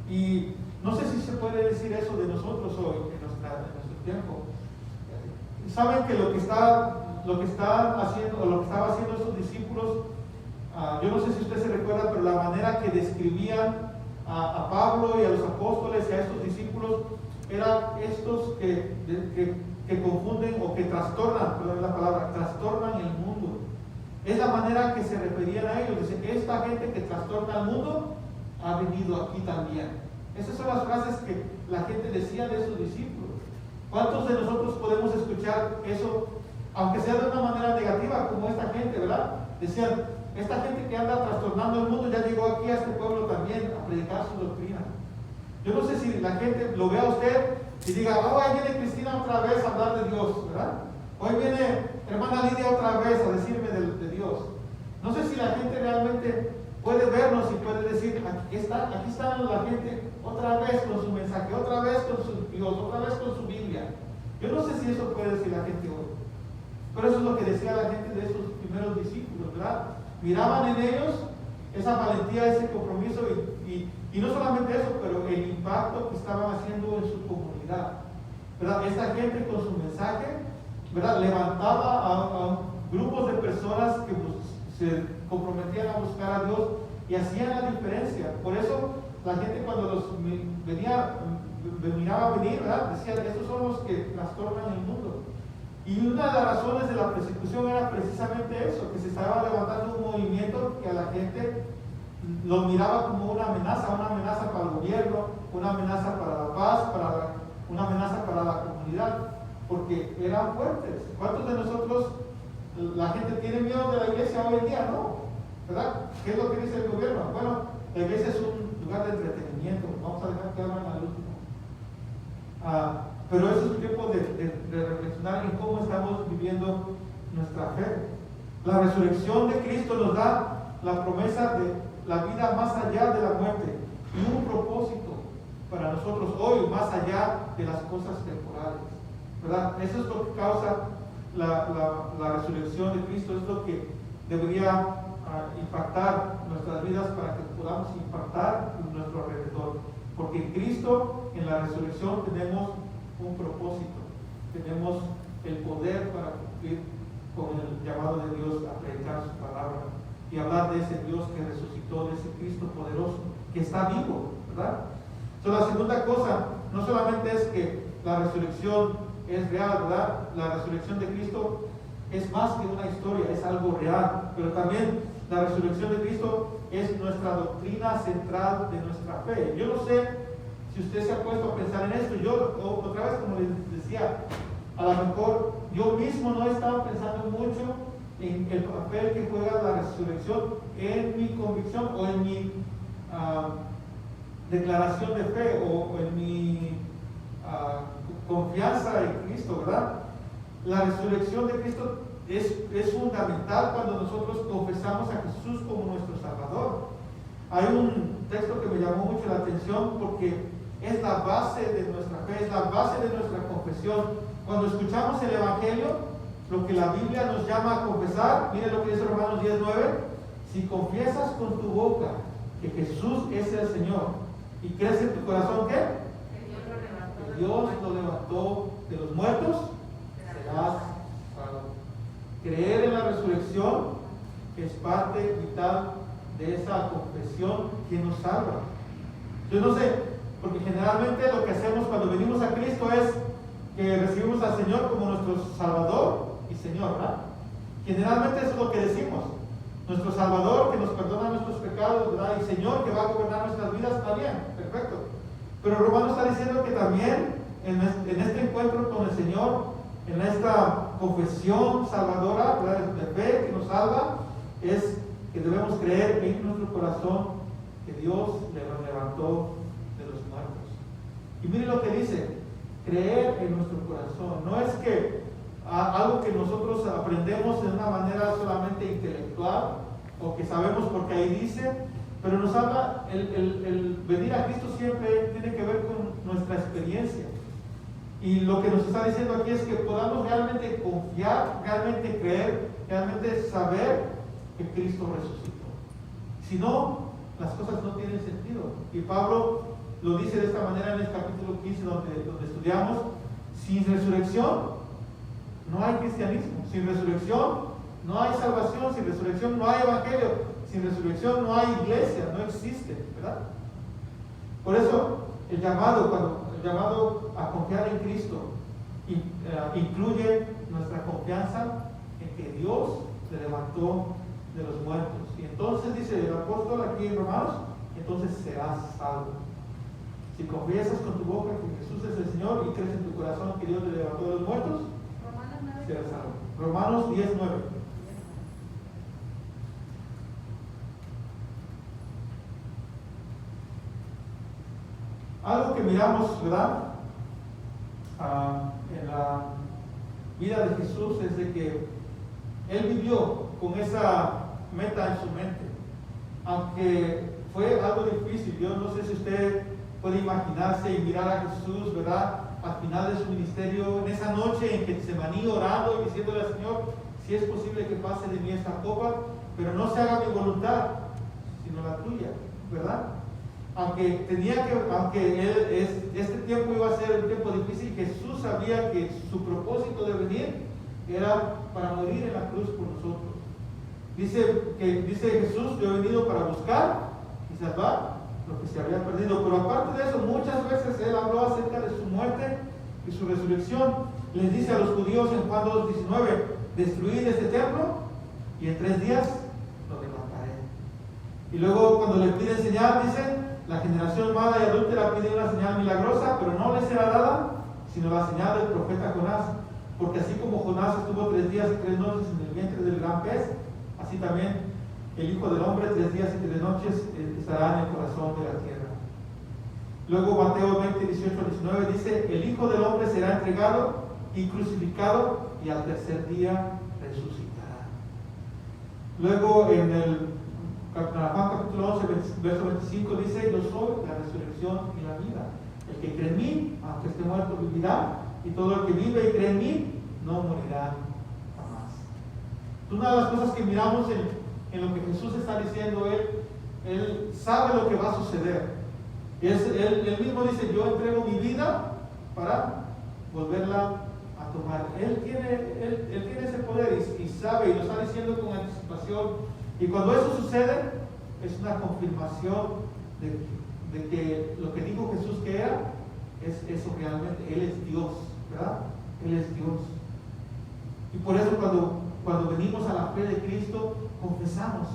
Y no sé si se puede decir eso de nosotros hoy, en nuestro tiempo. Saben que lo que estaban haciendo estos discípulos, yo no sé si usted se recuerda, pero la manera que describían a Pablo y a los apóstoles y a estos discípulos eran estos que confunden o que trastornan, perdón la palabra, trastornan el mundo. Es la manera que se referían a ellos. Dicen, esta gente que trastorna el mundo ha venido aquí también. Esas son las frases que la gente decía de sus discípulos. ¿Cuántos de nosotros podemos escuchar eso, aunque sea de una manera negativa, como esta gente, ¿verdad? Decían, esta gente que anda trastornando el mundo ya llegó aquí a este pueblo también a predicar su doctrina. Yo no sé si la gente lo vea a usted y diga, oh, ahí viene Cristina otra vez a hablar de Dios, ¿verdad? Hoy viene hermana Lidia otra vez a decirme de Dios. No sé si la gente realmente puede vernos y puede decir, aquí está la gente otra vez con su mensaje, otra vez con su Dios, otra vez con su Biblia. Yo no sé si eso puede decir la gente hoy. Pero eso es lo que decía la gente de esos primeros discípulos, ¿verdad? Miraban en ellos esa valentía, ese compromiso y no solamente eso, pero el impacto que estaban haciendo en su comunidad, ¿verdad? Esta gente con su mensaje, ¿verdad? Levantaba a grupos de personas que se comprometían a buscar a Dios y hacían la diferencia. Por eso la gente cuando los miraba venir, ¿verdad? Decían, estos son los que trastornan el mundo. Y una de las razones de la persecución era precisamente eso, que se estaba levantando un movimiento que a la gente lo miraba como una amenaza para el gobierno, una amenaza para la paz, una amenaza para la comunidad, porque eran fuertes. ¿Cuántos de nosotros, la gente tiene miedo de la iglesia hoy en día? No, ¿verdad? ¿Qué es lo que dice el gobierno? Bueno, la iglesia es un lugar de entretenimiento, vamos a dejar que hablen al último. Pero eso es tiempo de reflexionar en cómo estamos viviendo nuestra fe. La resurrección de Cristo nos da la promesa de la vida más allá de la muerte y un propósito para nosotros hoy más allá de las cosas temporales, ¿verdad? Eso es lo que causa la resurrección de Cristo, es lo que debería impactar nuestras vidas para que podamos impactar en nuestro alrededor, porque en Cristo, en la resurrección, tenemos un propósito, tenemos el poder para cumplir con el llamado de Dios a predicar su palabra y hablar de ese Dios que resucitó, de ese Cristo poderoso que está vivo, ¿verdad? Entonces, la segunda cosa no solamente es que la resurrección es real, ¿verdad? La resurrección de Cristo es más que una historia, es algo real, pero también la resurrección de Cristo es nuestra doctrina central de nuestra fe. Yo no sé si usted se ha puesto a pensar en esto. Yo, otra vez, como les decía, a lo mejor yo mismo no he estado pensando mucho en el papel que juega la resurrección en mi convicción o en mi declaración de fe o en mi confianza en Cristo, ¿verdad? La resurrección de Cristo es fundamental cuando nosotros confesamos a Jesús como nuestro Salvador. Hay un texto que me llamó mucho la atención porque es la base de nuestra fe, es la base de nuestra confesión. Cuando escuchamos el Evangelio, lo que la Biblia nos llama a confesar, mire lo que dice Romanos 10:9, si confiesas con tu boca que Jesús es el Señor y crees en tu corazón ¿qué? Que Dios lo levantó de los muertos, serás salvo. Creer en la resurrección es parte vital de esa confesión que nos salva. Yo no sé, porque generalmente lo que hacemos cuando venimos a Cristo es que recibimos al Señor como nuestro Salvador y Señor, ¿verdad? Generalmente eso es lo que decimos. Nuestro Salvador que nos perdona nuestros pecados, ¿verdad? Y Señor que va a gobernar nuestras vidas, está bien, perfecto. Pero Romano está diciendo que también en este encuentro con el Señor, en esta confesión salvadora, ¿verdad?, de fe que nos salva, es que debemos creer en nuestro corazón que Dios le levantó de los muertos. Y mire lo que dice, creer en nuestro corazón. No es que algo que nosotros aprendemos de una manera solamente intelectual o que sabemos porque ahí dice, pero nos habla, el venir a Cristo siempre tiene que ver con nuestra experiencia. Y lo que nos está diciendo aquí es que podamos realmente confiar, realmente creer, realmente saber que Cristo resucitó. Si no, las cosas no tienen sentido. Y Pablo lo dice de esta manera en el capítulo 15 donde estudiamos, sin resurrección no hay cristianismo, sin resurrección no hay salvación, sin resurrección no hay evangelio, sin resurrección no hay iglesia, no existe, ¿verdad? Por eso el llamado a confiar en Cristo incluye nuestra confianza en que Dios se levantó de los muertos. Y entonces dice el apóstol aquí en Romanos, entonces serás salvo. Si confiesas con tu boca que Jesús es el Señor y crees en tu corazón que Dios le levantó de los muertos, serás salvo. Romanos 10:9. Algo que miramos, ¿verdad? En la vida de Jesús es de que Él vivió con esa meta en su mente. Aunque fue algo difícil, yo no sé si usted puede imaginarse y mirar a Jesús, ¿verdad? Al final de su ministerio, en esa noche en Getsemaní orando y diciéndole al Señor, si es posible que pase de mí esta copa, pero no se haga mi voluntad, sino la tuya, ¿verdad? Aunque este tiempo iba a ser un tiempo difícil, Jesús sabía que su propósito de venir era para morir en la cruz por nosotros. Dice Jesús, yo he venido para buscar y salvar lo que se había perdido. Pero aparte de eso, muchas veces Él habló acerca de su muerte y su resurrección. Les dice a los judíos en Juan 2:19, destruid este templo y en 3 días lo levantaré. Y luego cuando le piden señal, dice, la generación mala y adúltera pide una señal milagrosa, pero no les será dada, sino la señal del profeta Jonás. Porque así como Jonás estuvo 3 días y 3 noches en el vientre del gran pez, así también el Hijo del Hombre 3 días y 3 noches estará en el corazón de la tierra. Luego Mateo 20:18-19 dice, el Hijo del Hombre será entregado y crucificado y al tercer día resucitará. Luego en el Juan capítulo 11, verso 25 dice, yo soy la resurrección y la vida. El que cree en mí, aunque esté muerto, vivirá, y todo el que vive y cree en mí, no morirá jamás. Una de las cosas que miramos en lo que Jesús está diciendo, Él sabe lo que va a suceder. Él mismo dice, yo entrego mi vida para volverla a tomar. Él tiene ese poder y sabe, y lo está diciendo con anticipación. Y cuando eso sucede, es una confirmación de que lo que dijo Jesús que era, es eso realmente. Él es Dios, ¿verdad? Él es Dios. Y por eso cuando venimos a la fe de Cristo, confesamos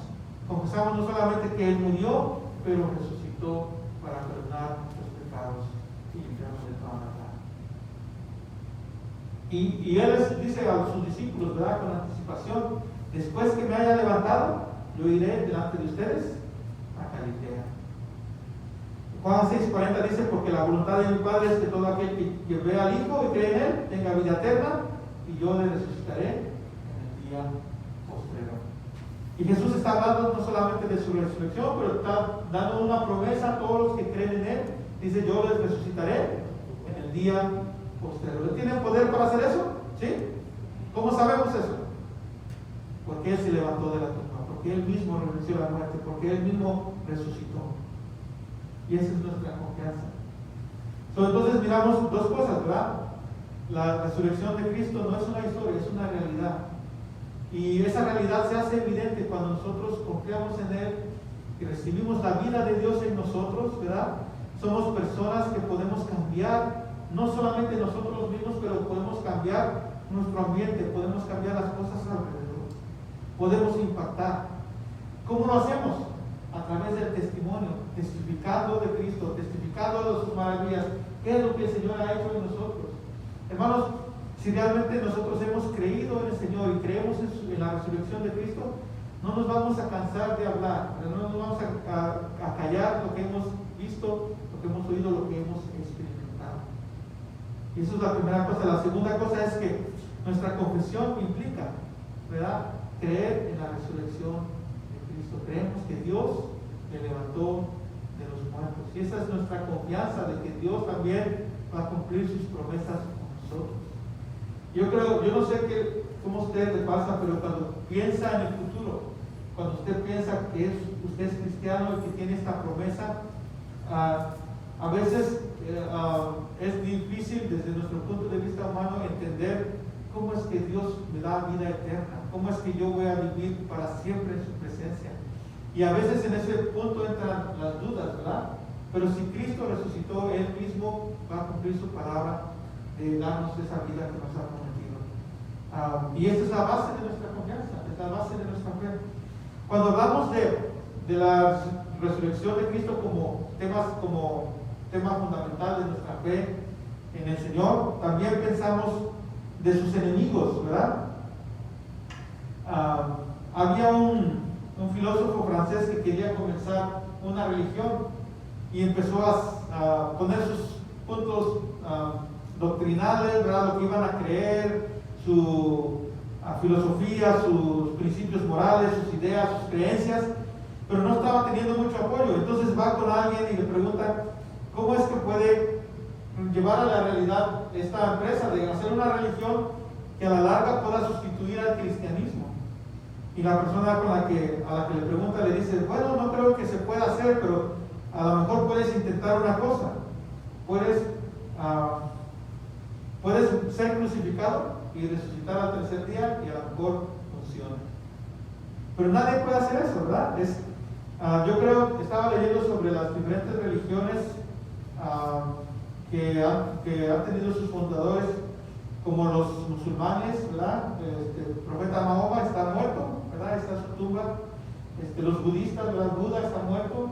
no solamente que Él murió, pero resucitó para perdonar nuestros pecados y limpiarnos de toda maldad. Y Él dice a sus discípulos, ¿verdad? Con anticipación, después que me haya levantado, yo iré delante de ustedes a Galilea. Juan 6:40 dice, porque la voluntad de mi Padre es que todo aquel que vea al Hijo y cree en Él tenga vida eterna, y yo le resucitaré en el día postrero. Y Jesús está hablando no solamente de su resurrección, pero está dando una promesa a todos los que creen en Él. Dice, yo les resucitaré en el día postrero. ¿Él tiene poder para hacer eso? ¿Sí? ¿Cómo sabemos eso? Porque Él se levantó de la tumba, porque Él mismo renunció a la muerte, porque Él mismo resucitó. Y esa es nuestra confianza. Entonces miramos dos cosas, ¿verdad? La resurrección de Cristo no es una historia, es una realidad. Y esa realidad se hace evidente cuando nosotros confiamos en Él y recibimos la vida de Dios en nosotros, ¿verdad? Somos personas que podemos cambiar, no solamente nosotros mismos, pero podemos cambiar nuestro ambiente, podemos cambiar las cosas alrededor, podemos impactar. ¿Cómo lo hacemos? A través del testimonio, testificando de Cristo, testificando de sus maravillas. ¿Qué es lo que el Señor ha hecho en nosotros? Hermanos, si realmente nosotros hemos creído en el Señor y creemos en la resurrección de Cristo, no nos vamos a cansar de hablar, no nos vamos a callar lo que hemos visto, lo que hemos oído, lo que hemos experimentado. Y eso es la primera cosa. La segunda cosa es que nuestra confesión implica, ¿verdad?, creer en la resurrección de Cristo. Creemos que Dios le levantó de los muertos. Y esa es nuestra confianza de que Dios también va a cumplir sus promesas con nosotros. Yo no sé cómo a usted le pasa, pero cuando piensa en el futuro, cuando usted piensa que usted es cristiano y que tiene esta promesa, a veces es difícil desde nuestro punto de vista humano entender cómo es que Dios me da vida eterna, cómo es que yo voy a vivir para siempre en su presencia. Y a veces en ese punto entran las dudas, ¿verdad? Pero si Cristo resucitó, Él mismo va a cumplir su palabra de darnos esa vida que nos ha prometido. Y esta es la base de nuestra confianza, es la base de nuestra fe. Cuando hablamos de la resurrección de Cristo como tema fundamental de nuestra fe en el Señor, también pensamos de sus enemigos, ¿verdad? Había un filósofo francés que quería comenzar una religión y empezó a poner sus puntos doctrinales, ¿verdad? Lo que iban a creer, su filosofía, sus principios morales, sus ideas, sus creencias, pero no estaba teniendo mucho apoyo. Entonces va con alguien y le pregunta cómo es que puede llevar a la realidad esta empresa de hacer una religión que a la larga pueda sustituir al cristianismo. Y la persona a la que le pregunta le dice, bueno, no creo que se pueda hacer, pero a lo mejor puedes intentar una cosa. Puedes ser crucificado y resucitar al tercer día y a lo mejor funciona. Pero nadie puede hacer eso, ¿verdad? Yo creo que estaba leyendo sobre las diferentes religiones que han tenido sus fundadores, como los musulmanes, ¿verdad? El profeta Mahoma está muerto, ¿verdad? Está en su tumba. Los budistas, ¿verdad? Buda está muerto.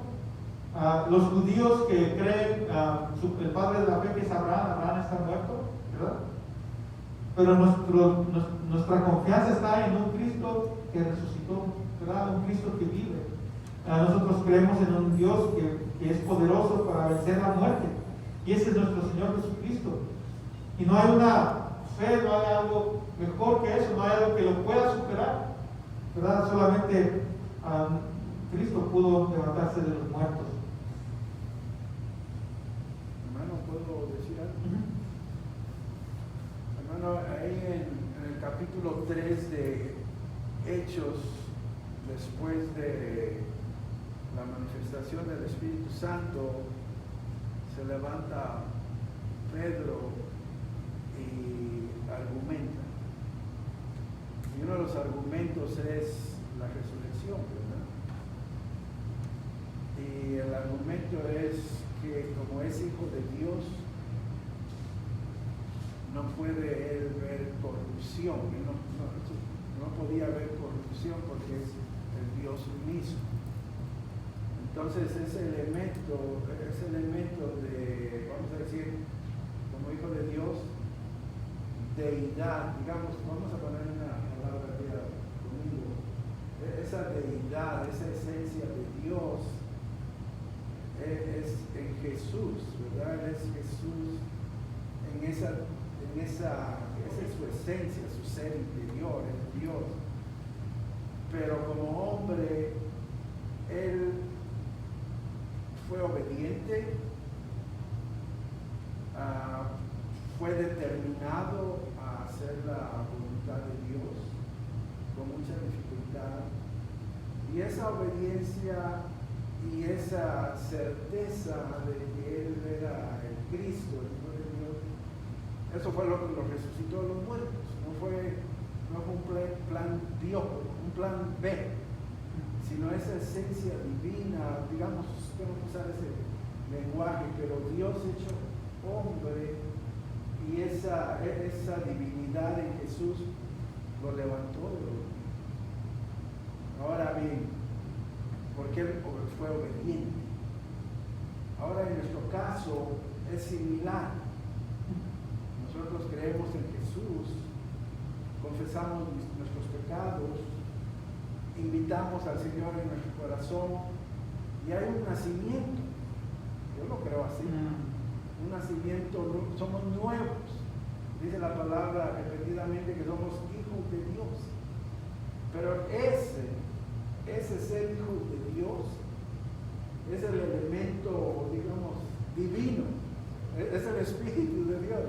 Los judíos que creen, el padre de la fe que es Abraham está muerto, ¿verdad? Pero nuestra confianza está en un Cristo que resucitó, ¿verdad? Un Cristo que vive. Nosotros creemos en un Dios que es poderoso para vencer la muerte. Y ese es nuestro Señor Jesucristo. Y no hay una fe, no hay algo mejor que eso, no hay algo que lo pueda superar, ¿verdad? Solamente Cristo pudo levantarse de los muertos. Hermano, ¿puedo decir algo? Hermano, ahí en el capítulo 3 de Hechos, después de la manifestación del Espíritu Santo, se levanta Pedro y argumenta. Y uno de los argumentos es la resurrección, ¿verdad? Y el argumento es que como es hijo de Dios, no puede él ver corrupción. No podía ver corrupción porque es el Dios mismo. Entonces ese elemento de, vamos a decir, como hijo de Dios, deidad, digamos, vamos a poner una palabra conmigo, esa deidad, esa esencia de Dios es en Jesús, ¿verdad? Es Jesús esa es su esencia, su ser interior, es Dios. Pero como hombre, Él fue obediente, fue determinado a hacer la voluntad de Dios con mucha dificultad. Y esa obediencia y esa certeza de que Él era el Cristo, el Hijo de Dios, eso fue lo que lo resucitó de los muertos. No fue un plan Dios, un plan B, sino esa esencia divina, digamos, tengo que usar ese lenguaje, pero Dios hecho hombre y esa divinidad en Jesús lo levantó de los muertos. Ahora bien, ¿por qué? Porque fue obediente. Ahora en nuestro caso es similar. Nosotros creemos en Jesús, confesamos nuestros pecados, invitamos al Señor en nuestro corazón y hay un nacimiento. Yo lo creo así. Un nacimiento, somos nuevos. Dice la palabra repetidamente que somos hijos de Dios. Pero ese ser hijo de Dios es el elemento, digamos, divino. Es el Espíritu de Dios.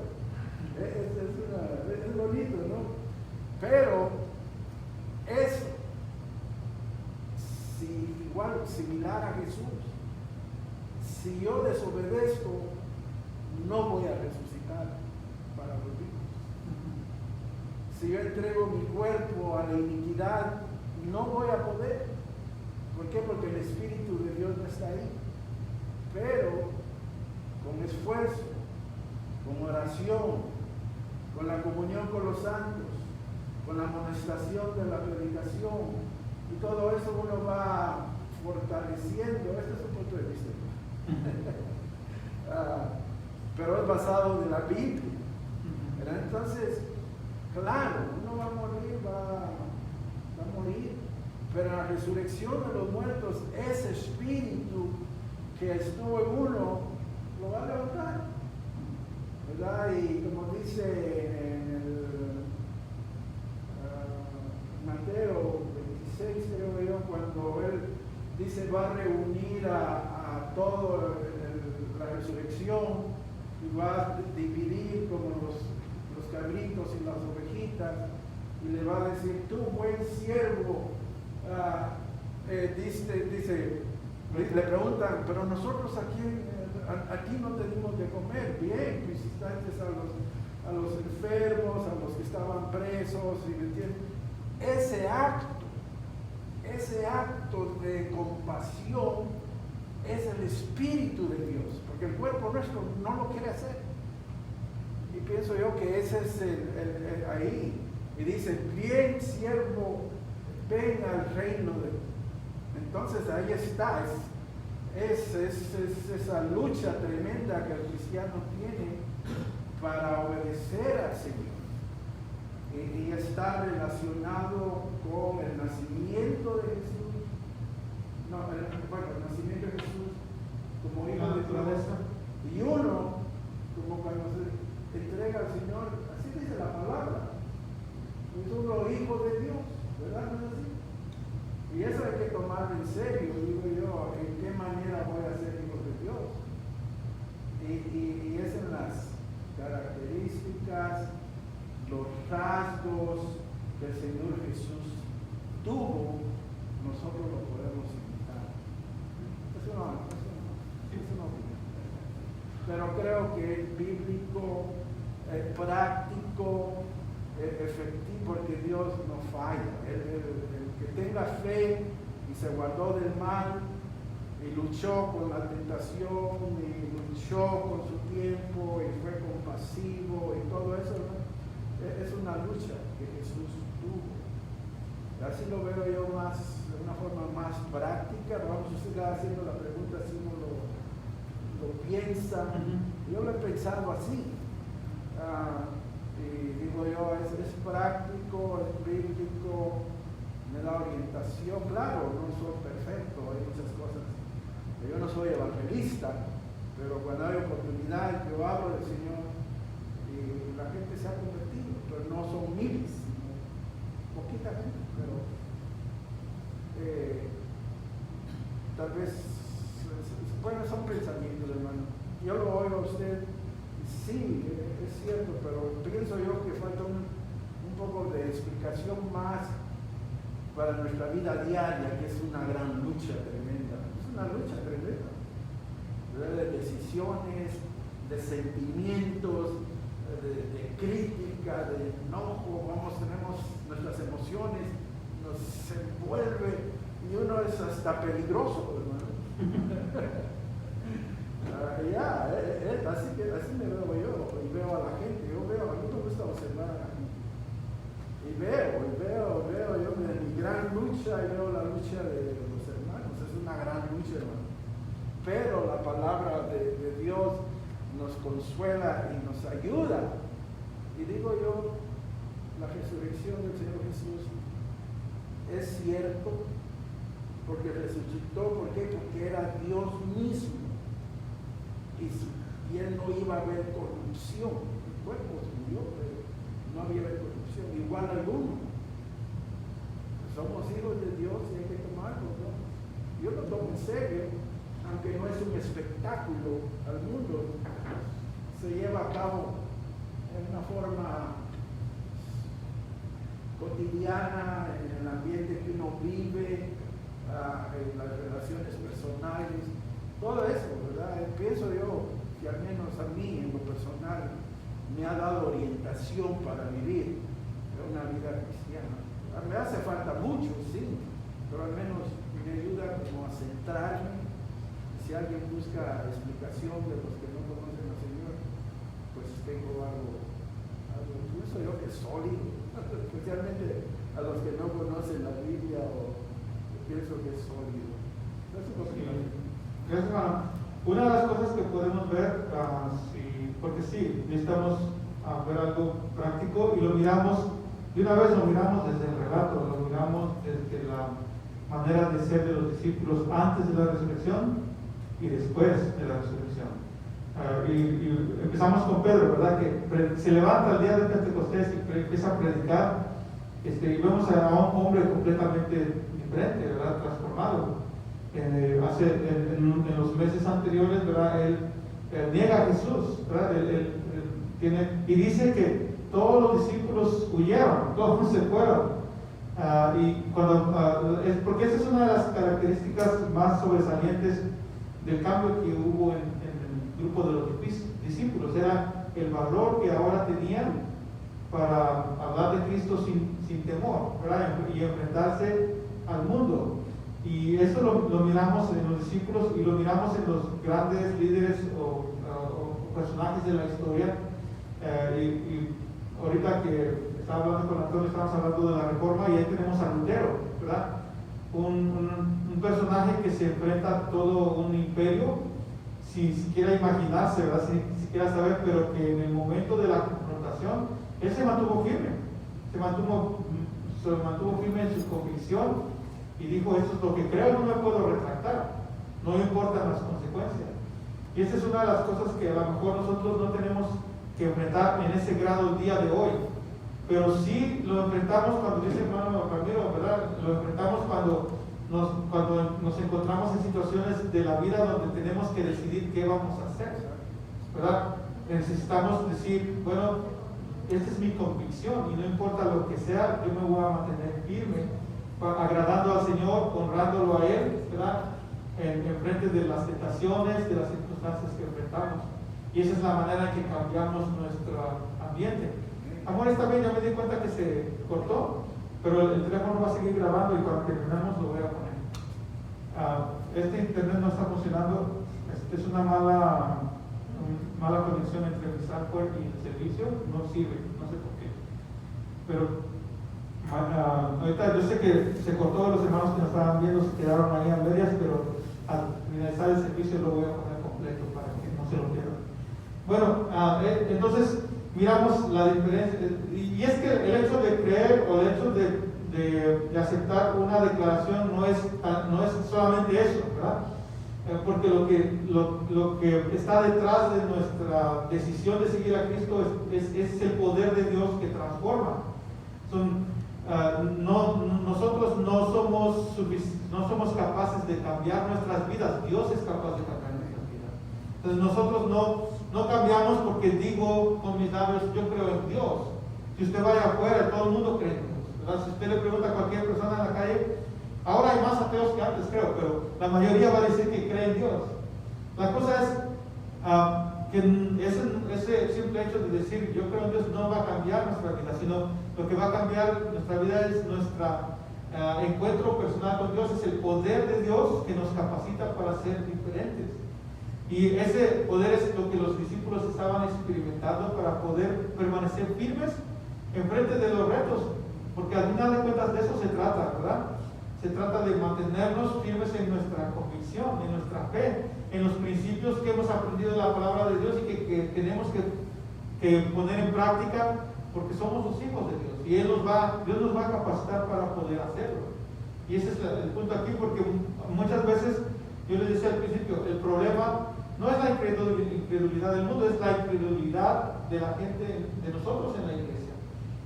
Es bonito, ¿no? Pero eso, igual similar a Jesús, si yo desobedezco, no voy a resucitar para los vivos. Si yo entrego mi cuerpo a la iniquidad, no voy a poder. ¿Por qué? Porque el Espíritu de Dios no está ahí. pero con esfuerzo, con oración, con la comunión con los santos, con la amonestación de la predicación, y todo eso uno va fortaleciendo. Este es un punto de vista. Pero es basado en la Biblia, ¿verdad? Entonces, claro, uno va a morir, pero la resurrección de los muertos, ese espíritu que estuvo en uno, lo va a levantar, ¿verdad? Y como dice en el Mateo 26, creo yo, cuando él dice va a reunir a todo la resurrección y va a dividir como los cabritos y las ovejitas, y le va a decir, tú buen siervo, le preguntan, pero nosotros aquí no tenemos de comer. Bien, visitaste a los enfermos, a los que estaban presos, y ¿me entiendes? Ese acto de compasión es el Espíritu de Dios, porque el cuerpo nuestro no lo quiere hacer. Y pienso yo que ese es ahí. Y dice, bien siervo, ven al reino de Dios. Entonces ahí está, es esa lucha tremenda que el cristiano tiene para obedecer al Señor. Y está relacionado con el nacimiento de Jesús. El nacimiento de Jesús como hijo de Dios. Y uno, como cuando se entrega al Señor, así dice la palabra, es uno hijo de Dios, ¿verdad? ¿No es así? Y eso hay que tomarlo en serio, digo yo, ¿en qué manera voy a ser hijo de Dios? Y es en las características, los rasgos que el Señor Jesús tuvo, nosotros lo podemos imitar. Es una opinión. Pero creo que es bíblico, es práctico, es efectivo, porque Dios no falla. El que tenga fe y se guardó del mal y luchó con la tentación y luchó con su tiempo y fue compasivo y todo eso, ¿no? Es una lucha que Jesús tuvo. Así lo veo yo más, de una forma más práctica. Vamos a seguir haciendo la pregunta si uno lo piensa. Yo lo he pensado así. Y digo yo, es práctico, es bíblico, me da orientación. Claro, no soy perfecto, hay muchas cosas. Yo no soy evangelista, pero cuando hay oportunidad yo hablo del Señor y la gente se ha convertido, pero no son miles, sino poquita gente, pero tal vez, bueno, son pensamientos, hermano. Yo lo oigo a usted, sí, es cierto, pero pienso yo que falta un poco de explicación más para nuestra vida diaria, que es una gran lucha tremenda. Es una lucha tremenda, ¿verdad? De decisiones, de sentimientos, de crítica, de enojo. Tenemos nuestras emociones, nos envuelve y uno es hasta peligroso, hermano. Así me veo yo y veo a la gente. A mí me gusta observar a la gente. Y veo yo mi gran lucha y veo la lucha de los hermanos. Es una gran lucha, hermano. Pero la palabra de Dios nos consuela y nos ayuda. Y digo yo, la resurrección del Señor Jesús es cierto porque resucitó. ¿Por qué? Porque era Dios mismo. Y él no iba a haber corrupción. El cuerpo murió, pero no había corrupción. Igual alguno. Somos hijos de Dios y hay que tomarlo, ¿no? Yo lo tomo en serio, aunque no es un espectáculo al mundo. Se lleva a cabo en una forma cotidiana, en el ambiente que uno vive, en las relaciones personales, todo eso, ¿verdad? Pienso yo que al menos a mí en lo personal me ha dado orientación para vivir una vida cristiana. Me hace falta mucho, sí, pero al menos me ayuda como a centrarme, si alguien busca explicación de los que no conocen al Señor, pues tengo algo pienso yo que es sólido, especialmente a los que no conocen la Biblia, o pienso que es sólido. Eso es lo que Gracias, hermano. Una de las cosas que podemos ver, porque sí, necesitamos ver algo práctico y lo miramos, de una vez lo miramos desde el relato, lo miramos desde la manera de ser de los discípulos antes de la resurrección y después de la resurrección. Y empezamos con Pedro, ¿verdad? Que se levanta el día de Pentecostés y empieza a predicar, y vemos a un hombre completamente diferente, ¿verdad? Transformado. En los meses anteriores, ¿verdad? Él niega a Jesús, ¿verdad? Y dice que todos los discípulos huyeron, todos se fueron. Porque esa es una de las características más sobresalientes del cambio que hubo en el grupo de los discípulos. Era el valor que ahora tenían para hablar de Cristo sin temor, ¿verdad? Y enfrentarse al mundo. Y eso lo miramos en los discípulos y lo miramos en los grandes líderes o personajes de la historia. Y ahorita que estaba hablando con Antonio, estábamos hablando de la Reforma, y ahí tenemos a Lutero, ¿verdad? Un personaje que se enfrenta a todo un imperio sin siquiera imaginarse, ¿verdad? Sin siquiera saber, pero que en el momento de la confrontación él se mantuvo firme, se mantuvo firme en su convicción y dijo: esto es lo que creo, no me puedo retractar, no importan las consecuencias. Y esa es una de las cosas que a lo mejor nosotros no tenemos que enfrentar en ese grado el día de hoy, pero sí lo enfrentamos cuando dice hermano Ramiro, ¿verdad? Lo enfrentamos cuando nos encontramos en situaciones de la vida donde tenemos que decidir qué vamos a hacer, ¿verdad? Necesitamos decir: bueno, esta es mi convicción y no importa lo que sea, yo me voy a mantener firme, agradando al Señor, honrándolo a Él, ¿verdad? En frente de las tentaciones, de las circunstancias que enfrentamos. Y esa es la manera en que cambiamos nuestro ambiente. Amor, esta vez ya me di cuenta que se cortó, pero el teléfono va a seguir grabando y cuando terminemos lo voy a poner. Este internet no está funcionando, es una mala conexión entre mi software y el servicio, no sirve, no sé por qué. Pero ahorita yo sé que se cortó, los hermanos que nos estaban viendo se quedaron ahí a medias, pero al finalizar el servicio lo voy a poner completo para que no se lo pierdan. Bueno, entonces miramos la diferencia, y es que el hecho de creer o el hecho de aceptar una declaración no es solamente eso, ¿verdad? Porque lo que está detrás de nuestra decisión de seguir a Cristo es el poder de Dios que transforma. Nosotros no somos capaces de cambiar nuestras vidas, Dios es capaz de cambiar nuestras vidas. Entonces nosotros no cambiamos porque digo con mis labios: yo creo en Dios. Si usted vaya afuera, todo el mundo cree en Dios, ¿verdad? Si usted le pregunta a cualquier persona en la calle, ahora hay más ateos que antes, creo, pero la mayoría va a decir que cree en Dios. La cosa es que ese simple hecho de decir yo creo en Dios no va a cambiar nuestra vida, sino lo que va a cambiar nuestra vida es nuestro encuentro personal con Dios, es el poder de Dios que nos capacita para ser diferentes. Y ese poder es lo que los discípulos estaban experimentando para poder permanecer firmes en frente de los retos, porque al final de cuentas de eso se trata, ¿verdad? Se trata de mantenernos firmes en nuestra convicción, en nuestra fe, en los principios que hemos aprendido de la palabra de Dios y que tenemos que poner en práctica, porque somos los hijos de Dios y Dios nos va a capacitar para poder hacerlo. Y ese es el punto aquí, porque muchas veces, yo les decía al principio, el problema no es la incredulidad del mundo, es la incredulidad de la gente, de nosotros en la iglesia,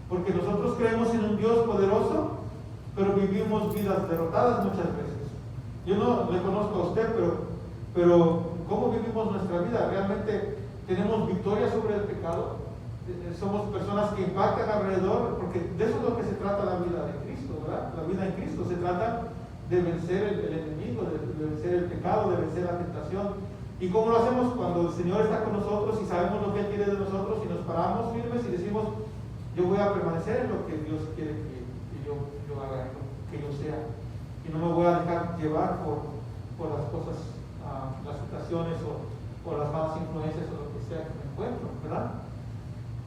porque nosotros creemos en un Dios poderoso, pero vivimos vidas derrotadas muchas veces. Yo no le conozco a usted, pero ¿cómo vivimos nuestra vida? ¿Realmente tenemos victoria sobre el pecado? Somos personas que impactan alrededor, porque de eso es lo que se trata la vida de Cristo, ¿verdad? La vida en Cristo se trata de vencer el enemigo, de vencer el pecado, de vencer la tentación. ¿Y cómo lo hacemos? Cuando el Señor está con nosotros y sabemos lo que Él quiere de nosotros y nos paramos firmes y decimos: yo voy a permanecer en lo que Dios quiere que yo haga, que yo sea, y no me voy a dejar llevar por las cosas las tentaciones o las malas influencias o lo que sea que me encuentro, ¿verdad?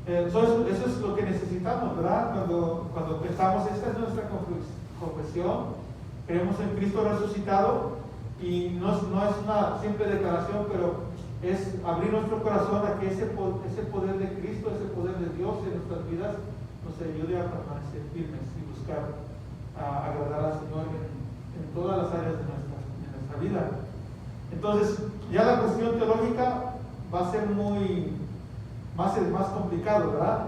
Eso es lo que necesitamos, ¿verdad? Cuando pensamos, esta es nuestra confesión, creemos en Cristo resucitado, y no es una simple declaración, pero es abrir nuestro corazón a que ese poder de Cristo, ese poder de Dios en nuestras vidas nos ayude a permanecer firmes y buscar agradar al Señor en todas las áreas de nuestra vida. Entonces, ya la cuestión teológica va a ser más complicado, ¿verdad?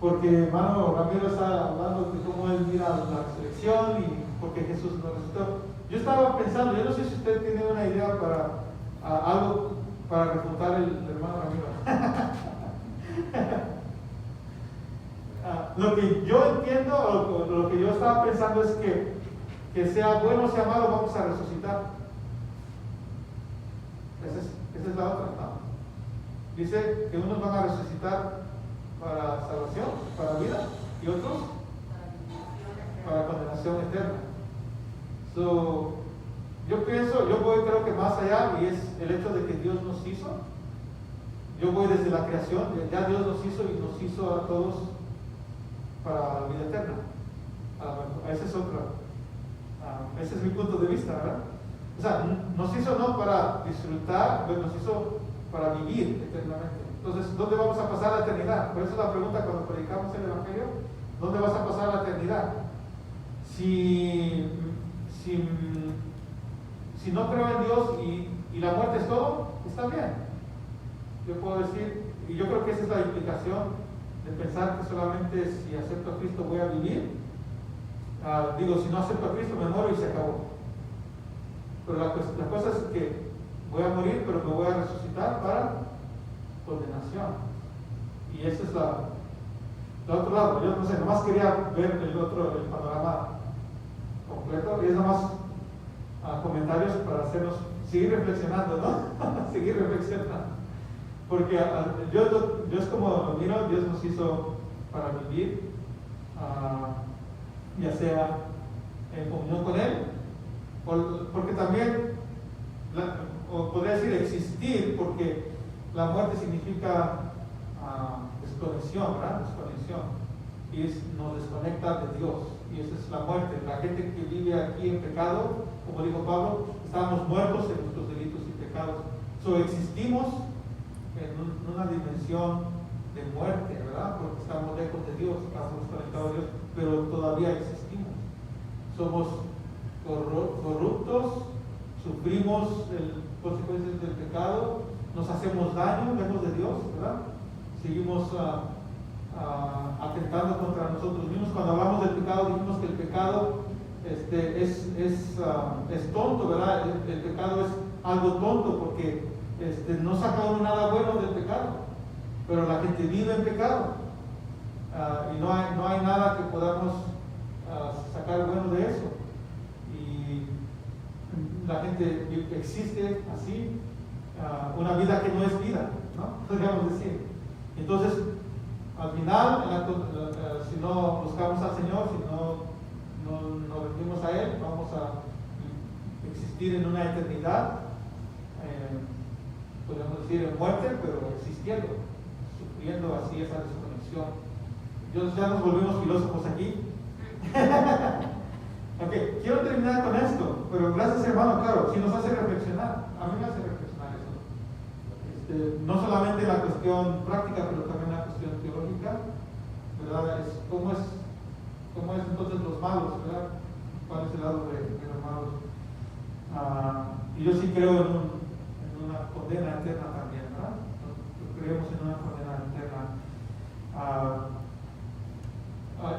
Porque hermano Ramiro está hablando de cómo él mira la resurrección y por qué Jesús no resucitó. Yo estaba pensando, yo no sé si usted tiene una idea para algo para refutar el hermano Ramiro. Lo que yo entiendo, o lo que yo estaba pensando es que sea bueno o sea malo, vamos a resucitar. Esa es la otra, ¿no? Dice que unos van a resucitar para salvación, para vida, y otros para condenación eterna. Yo creo que más allá, y es el hecho de que Dios nos hizo. Yo voy desde la creación, ya Dios nos hizo y nos hizo a todos para la vida eterna. Ese es mi punto de vista, ¿verdad? O sea, nos hizo no para disfrutar, pero nos hizo para vivir eternamente. Entonces, ¿dónde vamos a pasar la eternidad? Por eso la pregunta cuando predicamos el Evangelio, ¿dónde vas a pasar la eternidad? Si no creo en Dios y la muerte es todo, está bien. Yo puedo decir, y yo creo que esa es la implicación de pensar que solamente si acepto a Cristo voy a vivir. Si no acepto a Cristo me muero y se acabó. Pero la cosa es que voy a morir, pero me voy a resucitar para condenación. Y ese es el otro lado. Yo no sé, nomás quería ver el panorama completo. Y es nomás comentarios para seguir reflexionando, ¿no? Seguir reflexionando. Porque yo es como lo miro, Dios nos hizo para vivir, ya sea en comunión con Él, porque también, o podría decir existir, porque la muerte significa desconexión, ¿verdad? Desconexión. Y nos desconecta de Dios. Y esa es la muerte. La gente que vive aquí en pecado, como dijo Pablo, estamos muertos en nuestros delitos y pecados. Existimos en una dimensión de muerte, ¿verdad? Porque estamos lejos de Dios, estamos desconectados de Dios, pero todavía existimos. Somos corruptos, sufrimos consecuencias del pecado, nos hacemos daño lejos de Dios, ¿verdad? Seguimos atentando contra nosotros mismos. Cuando hablamos del pecado, dijimos que el pecado es tonto, ¿verdad? El pecado es algo tonto porque no saca uno nada bueno del pecado, pero la gente vive en pecado y no hay nada que podamos sacar bueno de eso. Y la gente existe así, una vida que no es vida, ¿no? Podríamos decir. Entonces, al final, si no buscamos al Señor, si no nos rendimos a Él, vamos a existir en una eternidad, podemos decir en muerte, pero existiendo, sufriendo así esa desconexión. Ya nos volvimos filósofos aquí. Ok, quiero terminar con esto, pero gracias hermano, claro, si nos hace reflexionar, a mí me hace reflexionar eso. No solamente la cuestión práctica, pero también la cuestión teológica, ¿verdad? ¿Cómo es entonces los malos, ¿verdad? ¿Cuál es el lado de los malos? Y yo sí creo en una condena eterna también, ¿verdad? Creemos en una condena eterna.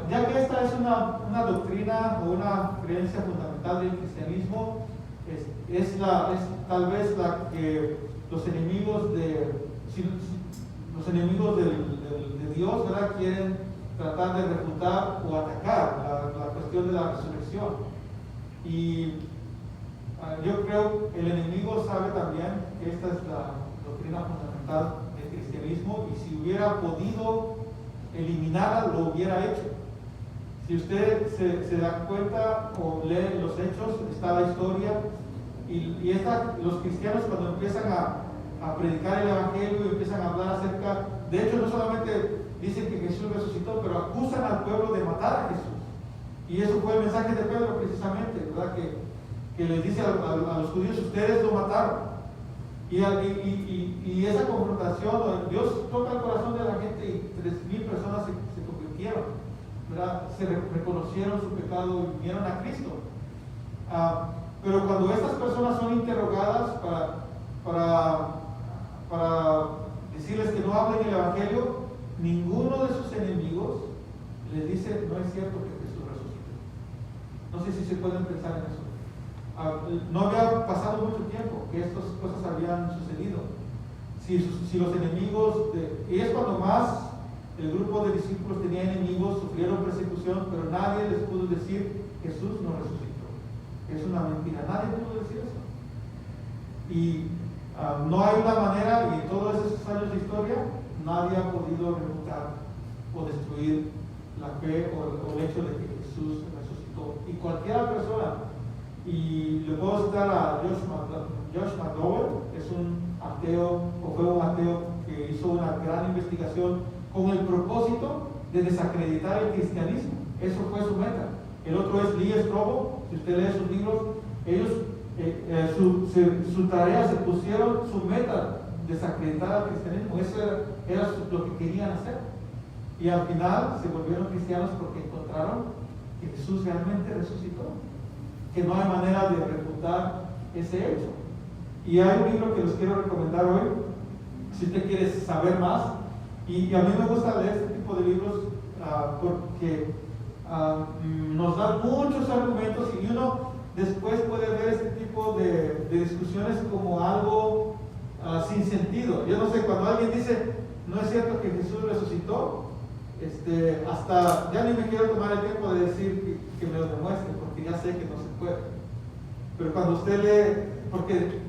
Ya que esta es una doctrina o una creencia fundamental del cristianismo, es tal vez la que los enemigos de Dios, ¿verdad?, quieren tratar de refutar o atacar la cuestión de la resurrección. Y yo creo que el enemigo sabe también que esta es la doctrina fundamental del cristianismo, y si hubiera podido eliminarla, lo hubiera hecho. Si usted se da cuenta o lee los hechos, está la historia, los cristianos cuando empiezan a predicar el Evangelio y empiezan a hablar acerca, de hecho no solamente dicen que Jesús resucitó, pero acusan al pueblo de matar a Jesús. Y eso fue el mensaje de Pedro precisamente, ¿verdad? Que les dice a los judíos, ustedes lo mataron. Y esa confrontación, Dios toca el corazón de la gente y 3,000 personas se convirtieron, ¿verdad? Se reconocieron su pecado y vinieron a Cristo. Pero cuando estas personas son interrogadas para decirles que no hablen el Evangelio, ninguno de sus enemigos les dice, no es cierto que Jesús resucitó. No sé si se pueden pensar en eso. No había pasado mucho tiempo que estas cosas habían sucedido. Si los enemigos, y es cuando más el grupo de discípulos tenía enemigos, sufrieron persecución, pero nadie les pudo decir, Jesús no resucitó. Es una mentira, nadie pudo decir eso. Y no hay una manera, y en todos esos años de historia, nadie ha podido refutar o destruir la fe o el hecho de que Jesús resucitó. Y cualquier persona, y le puedo citar a Josh McDowell, es un ateo, o fue un ateo que hizo una gran investigación con el propósito de desacreditar el cristianismo. Eso fue su meta. El otro es Lee Strobel. Si usted lee sus libros, ellos su tarea se pusieron, su meta, desacreditar al cristianismo. Eso era lo que querían hacer. Y al final se volvieron cristianos porque encontraron que Jesús realmente resucitó, que no hay manera de refutar ese hecho. Y hay un libro que les quiero recomendar hoy, si usted quiere saber más. Y a mí me gusta leer este tipo de libros porque nos dan muchos argumentos y uno después puede ver este tipo de discusiones como algo sin sentido. Yo no sé, cuando alguien dice, no es cierto que Jesús resucitó, hasta ya ni me quiero tomar el tiempo de decir que me lo demuestre, porque ya sé que no se puede. Pero cuando usted lee, porque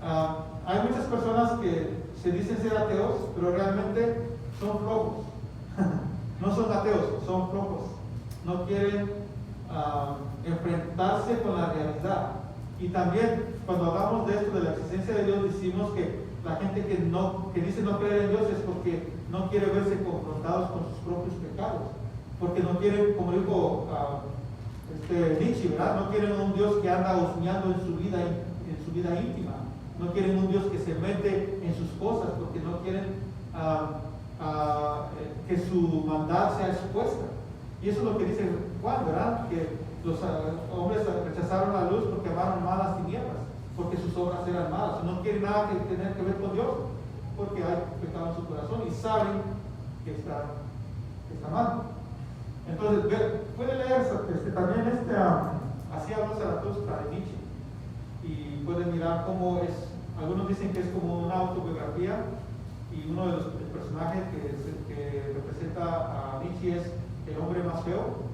hay muchas personas que se dicen ser ateos, pero realmente son flojos. No son ateos, son flojos. No quieren enfrentarse con la realidad. Y también cuando hablamos de esto, de la existencia de Dios, decimos que la gente que dice no creer en Dios es porque no quiere verse confrontados con sus propios pecados, porque no quieren, como dijo Nietzsche, ¿verdad? No quieren un Dios que anda husmeando en su vida íntima, no quieren un Dios que se mete en sus cosas, porque no quieren que su maldad sea expuesta. Y eso es lo que dice Juan, ¿verdad? Que los hombres rechazaron la luz porque amaron más las tinieblas, porque sus obras eran malas. No quieren nada que tener que ver con Dios, porque hay pecado en su corazón y saben que está mal. Entonces, puede leer también así habla Zaratustra de Nietzsche, y puede mirar cómo es. Algunos dicen que es como una autobiografía, y uno de los personajes que representa a Nietzsche es el hombre más feo,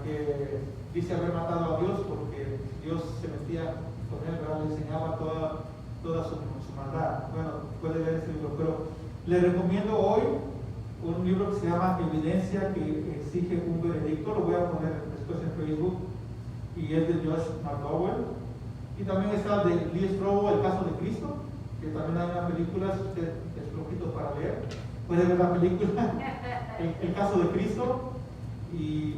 que dice haber matado a Dios porque Dios se metía con él, ¿verdad? Le enseñaba toda su maldad. Bueno, puede leer ese libro, pero le recomiendo hoy un libro que se llama Evidencia que exige un veredicto. Lo voy a poner después en Facebook, y es de Josh McDowell. Y también está de Lee Strobel, El caso de Cristo, que también hay una película. Si usted es flojito para leer, puede ver la película el caso de Cristo, y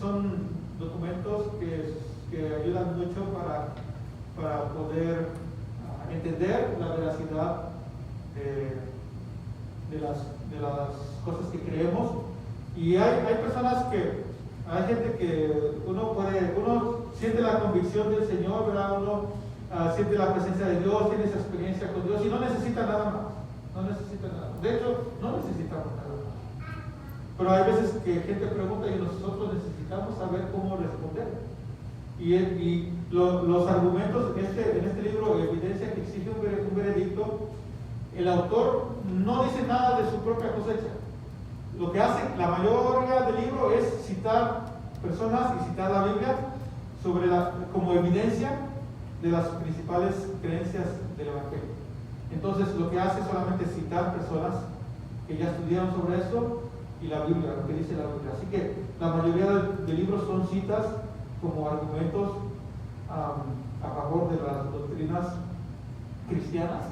son documentos que ayudan mucho para poder entender la veracidad de las cosas que creemos. Y hay personas hay gente que uno siente la convicción del Señor, ¿verdad? Uno siente la presencia de Dios, tiene esa experiencia con Dios y no necesita nada más. No necesita nada. De hecho, no necesitamos nada más. Pero hay veces que gente pregunta y nosotros necesitamos saber cómo responder. Y los argumentos en este libro, Evidencia que exige un veredicto, el autor no dice nada de su propia cosecha. Lo que hace la mayoría del libro es citar personas y citar la Biblia como evidencia de las principales creencias del Evangelio. Entonces lo que hace es solamente citar personas que ya estudiaron sobre esto y la Biblia, lo que dice la Biblia. Así que la mayoría de libros son citas como argumentos a favor de las doctrinas cristianas,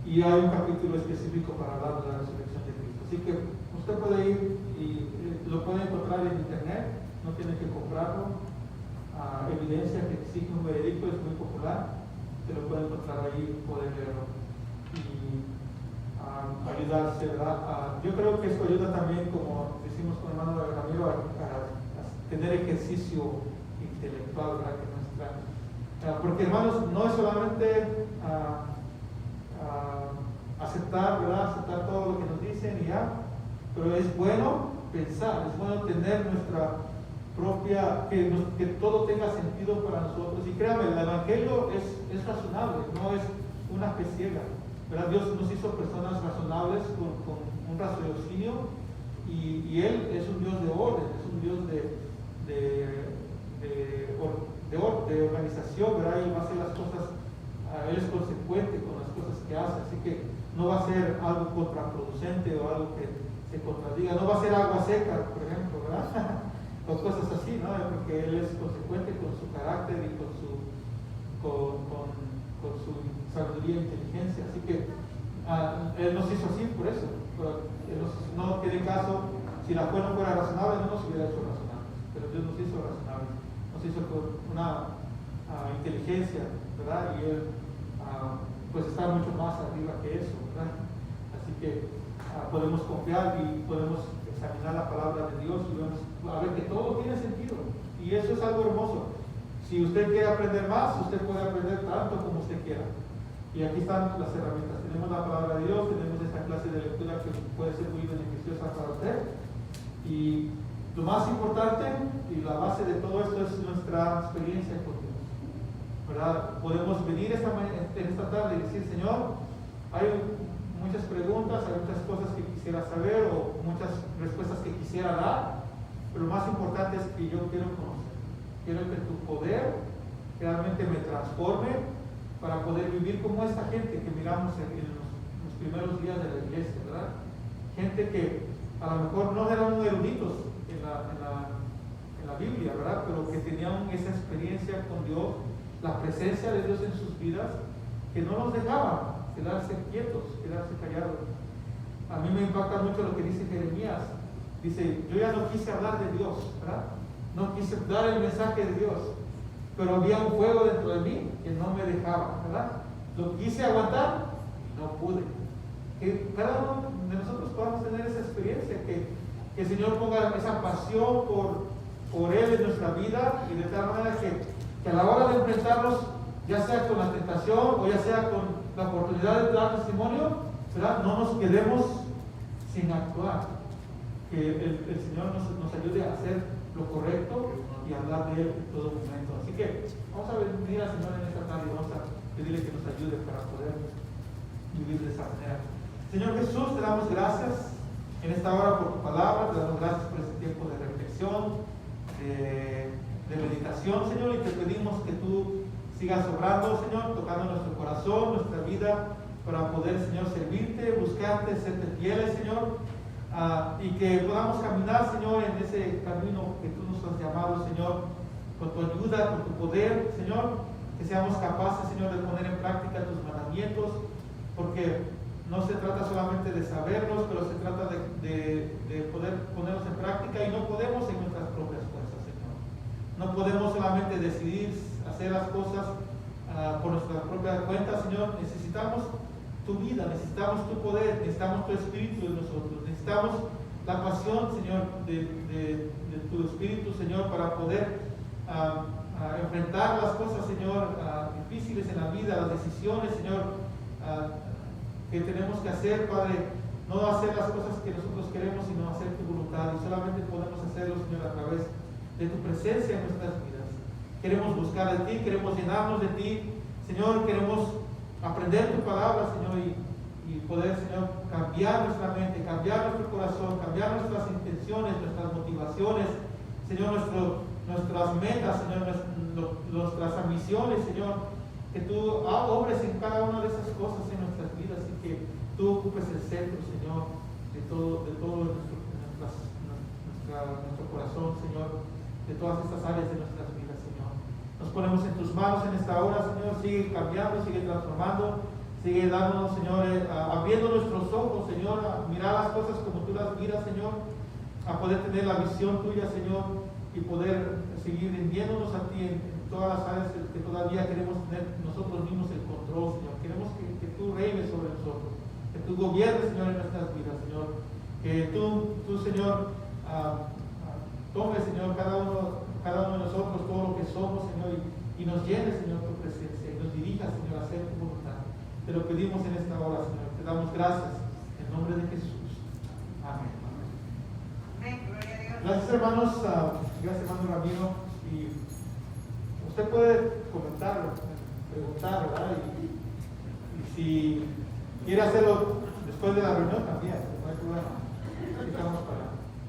y hay un capítulo específico para hablar de la resurrección de Cristo. Así que usted puede ir y lo puede encontrar en internet, no tiene que comprarlo. Evidencia que exige un veredicto es muy popular, se lo puede encontrar ahí, puede leerlo y ayudarse, ¿verdad? Yo creo que eso ayuda también, como decimos con el hermano Ramiro, a tener ejercicio intelectual, ¿verdad? Porque, hermanos, no es solamente aceptar, ¿verdad? Aceptar todo lo que nos dicen y ya, pero es bueno pensar, es bueno tener nuestra propia, que todo tenga sentido para nosotros. Y créanme, el Evangelio es razonable, no es una fe ciega, ¿verdad? Dios nos hizo personas razonables con un raciocinio, y Él es un Dios de orden, es un Dios de organización, ¿verdad? Él va a hacer las cosas, Él es consecuente con las cosas que hace, así que no va a ser algo contraproducente o algo que se contradiga, no va a ser agua seca, por ejemplo, ¿verdad? O cosas así, ¿no? Porque Él es consecuente con su carácter y con su sabiduría e inteligencia, así que Él nos hizo así por eso, no tiene caso, si la fe no fuera razonable, no nos hubiera hecho razonables, pero Dios nos hizo razonables, nos hizo con una inteligencia, ¿verdad? Y Él pues está mucho más arriba que eso, ¿verdad? Así que podemos confiar y podemos examinar la palabra de Dios y vemos a ver que todo tiene sentido, y eso es algo hermoso. Si usted quiere aprender más, usted puede aprender tanto como usted quiera, y aquí están las herramientas. Tenemos la palabra de Dios, tenemos esta clase de lectura que puede ser muy beneficiosa para usted, y lo más importante y la base de todo esto es nuestra experiencia con Dios, ¿verdad? Podemos venir en esta tarde y decir: Señor, hay muchas preguntas, hay muchas cosas que quisiera saber o muchas respuestas que quisiera dar, pero lo más importante es que yo quiero conocer, quiero que tu poder realmente me transforme para poder vivir como esta gente que miramos en los primeros días de la iglesia, ¿verdad? Gente que a lo mejor no eran eruditos en la Biblia, ¿verdad? Pero que tenían esa experiencia con Dios, la presencia de Dios en sus vidas, que no los dejaban quedarse quietos, quedarse callados. A mí me impacta mucho lo que dice Jeremías. Dice: yo ya no quise hablar de Dios, ¿verdad? No quise dar el mensaje de Dios, pero había un fuego dentro de mí que no me dejaba, ¿verdad? Lo quise aguantar y no pude. Que cada uno de nosotros podamos tener esa experiencia, que el Señor ponga esa pasión por Él en nuestra vida, y de tal manera que a la hora de enfrentarnos, ya sea con la tentación o ya sea con la oportunidad de dar testimonio, ¿verdad? No nos quedemos sin actuar, que el Señor nos ayude a hacer lo correcto y hablar de Él en todo momento. Así que vamos a venir al Señor en esta tarde y vamos a pedirle que nos ayude para poder vivir de esa manera. Señor Jesús, te damos gracias en esta hora por tu palabra, te damos gracias por este tiempo de reflexión, de meditación, Señor, y te pedimos que tú sigas obrando, Señor, tocando nuestro corazón, nuestra vida, para poder, Señor, servirte, buscarte, serte fieles, Señor, y que podamos caminar, Señor, en ese camino que tú nos has llamado, Señor, con tu ayuda, con tu poder, Señor, que seamos capaces, Señor, de poner en práctica tus mandamientos, porque no se trata solamente de saberlos, pero se trata de poder ponerlos en práctica, y no podemos en nuestras propias fuerzas, Señor. No podemos solamente decidir hacer las cosas por nuestra propia cuenta, Señor. Necesitamos tu vida, necesitamos tu poder, necesitamos tu espíritu en nosotros, necesitamos la pasión, Señor, de tu espíritu, Señor, para poder enfrentar las cosas, Señor, difíciles en la vida, las decisiones, Señor, que tenemos que hacer, Padre. No hacer las cosas que nosotros queremos, sino hacer tu voluntad, y solamente podemos hacerlo, Señor, a través de tu presencia en nuestras vidas. Queremos buscar de ti, queremos llenarnos de ti, Señor, queremos aprender tu palabra, Señor, y poder, Señor, cambiar nuestra mente, cambiar nuestro corazón, cambiar nuestras intenciones, nuestras motivaciones, Señor, nuestras metas, Señor, nuestras ambiciones, Señor, que tú obres en cada una de esas cosas en nuestras vidas, y que tú ocupes el centro, Señor, de todo nuestro corazón, Señor, de todas estas áreas de nuestras vidas, Señor. Nos ponemos en tus manos en esta hora, Señor. Sigue cambiando, sigue transformando, sigue dándonos, Señor, abriendo nuestros ojos, Señor, a mirar las cosas como tú las miras, Señor, a poder tener la visión tuya, Señor, y poder seguir rindiéndonos a ti en todas las áreas que todavía queremos tener nosotros mismos el control, Señor. Queremos que tú reines sobre nosotros, que tú gobiernes, Señor, en nuestras vidas, Señor. Que tú Señor, tome, Señor, cada uno de nosotros, todo lo que somos, Señor, y nos llene, Señor, tu presencia, y nos dirija, Señor, a hacer tu voluntad. Te lo pedimos en esta hora, Señor. Te damos gracias en nombre de Jesús. Amén. Gracias, hermanos. Gracias, hermano Ramiro. Y usted puede comentar, preguntar, ¿verdad? Y si quiere hacerlo después de la reunión, también, no hay problema.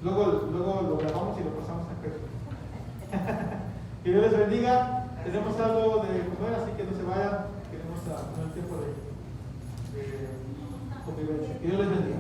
Luego lo grabamos y lo pasamos a Facebook. Que Dios les bendiga. Tenemos algo de comer, así que no se vayan. Queremos tener tiempo de convivencia. Que Dios les bendiga.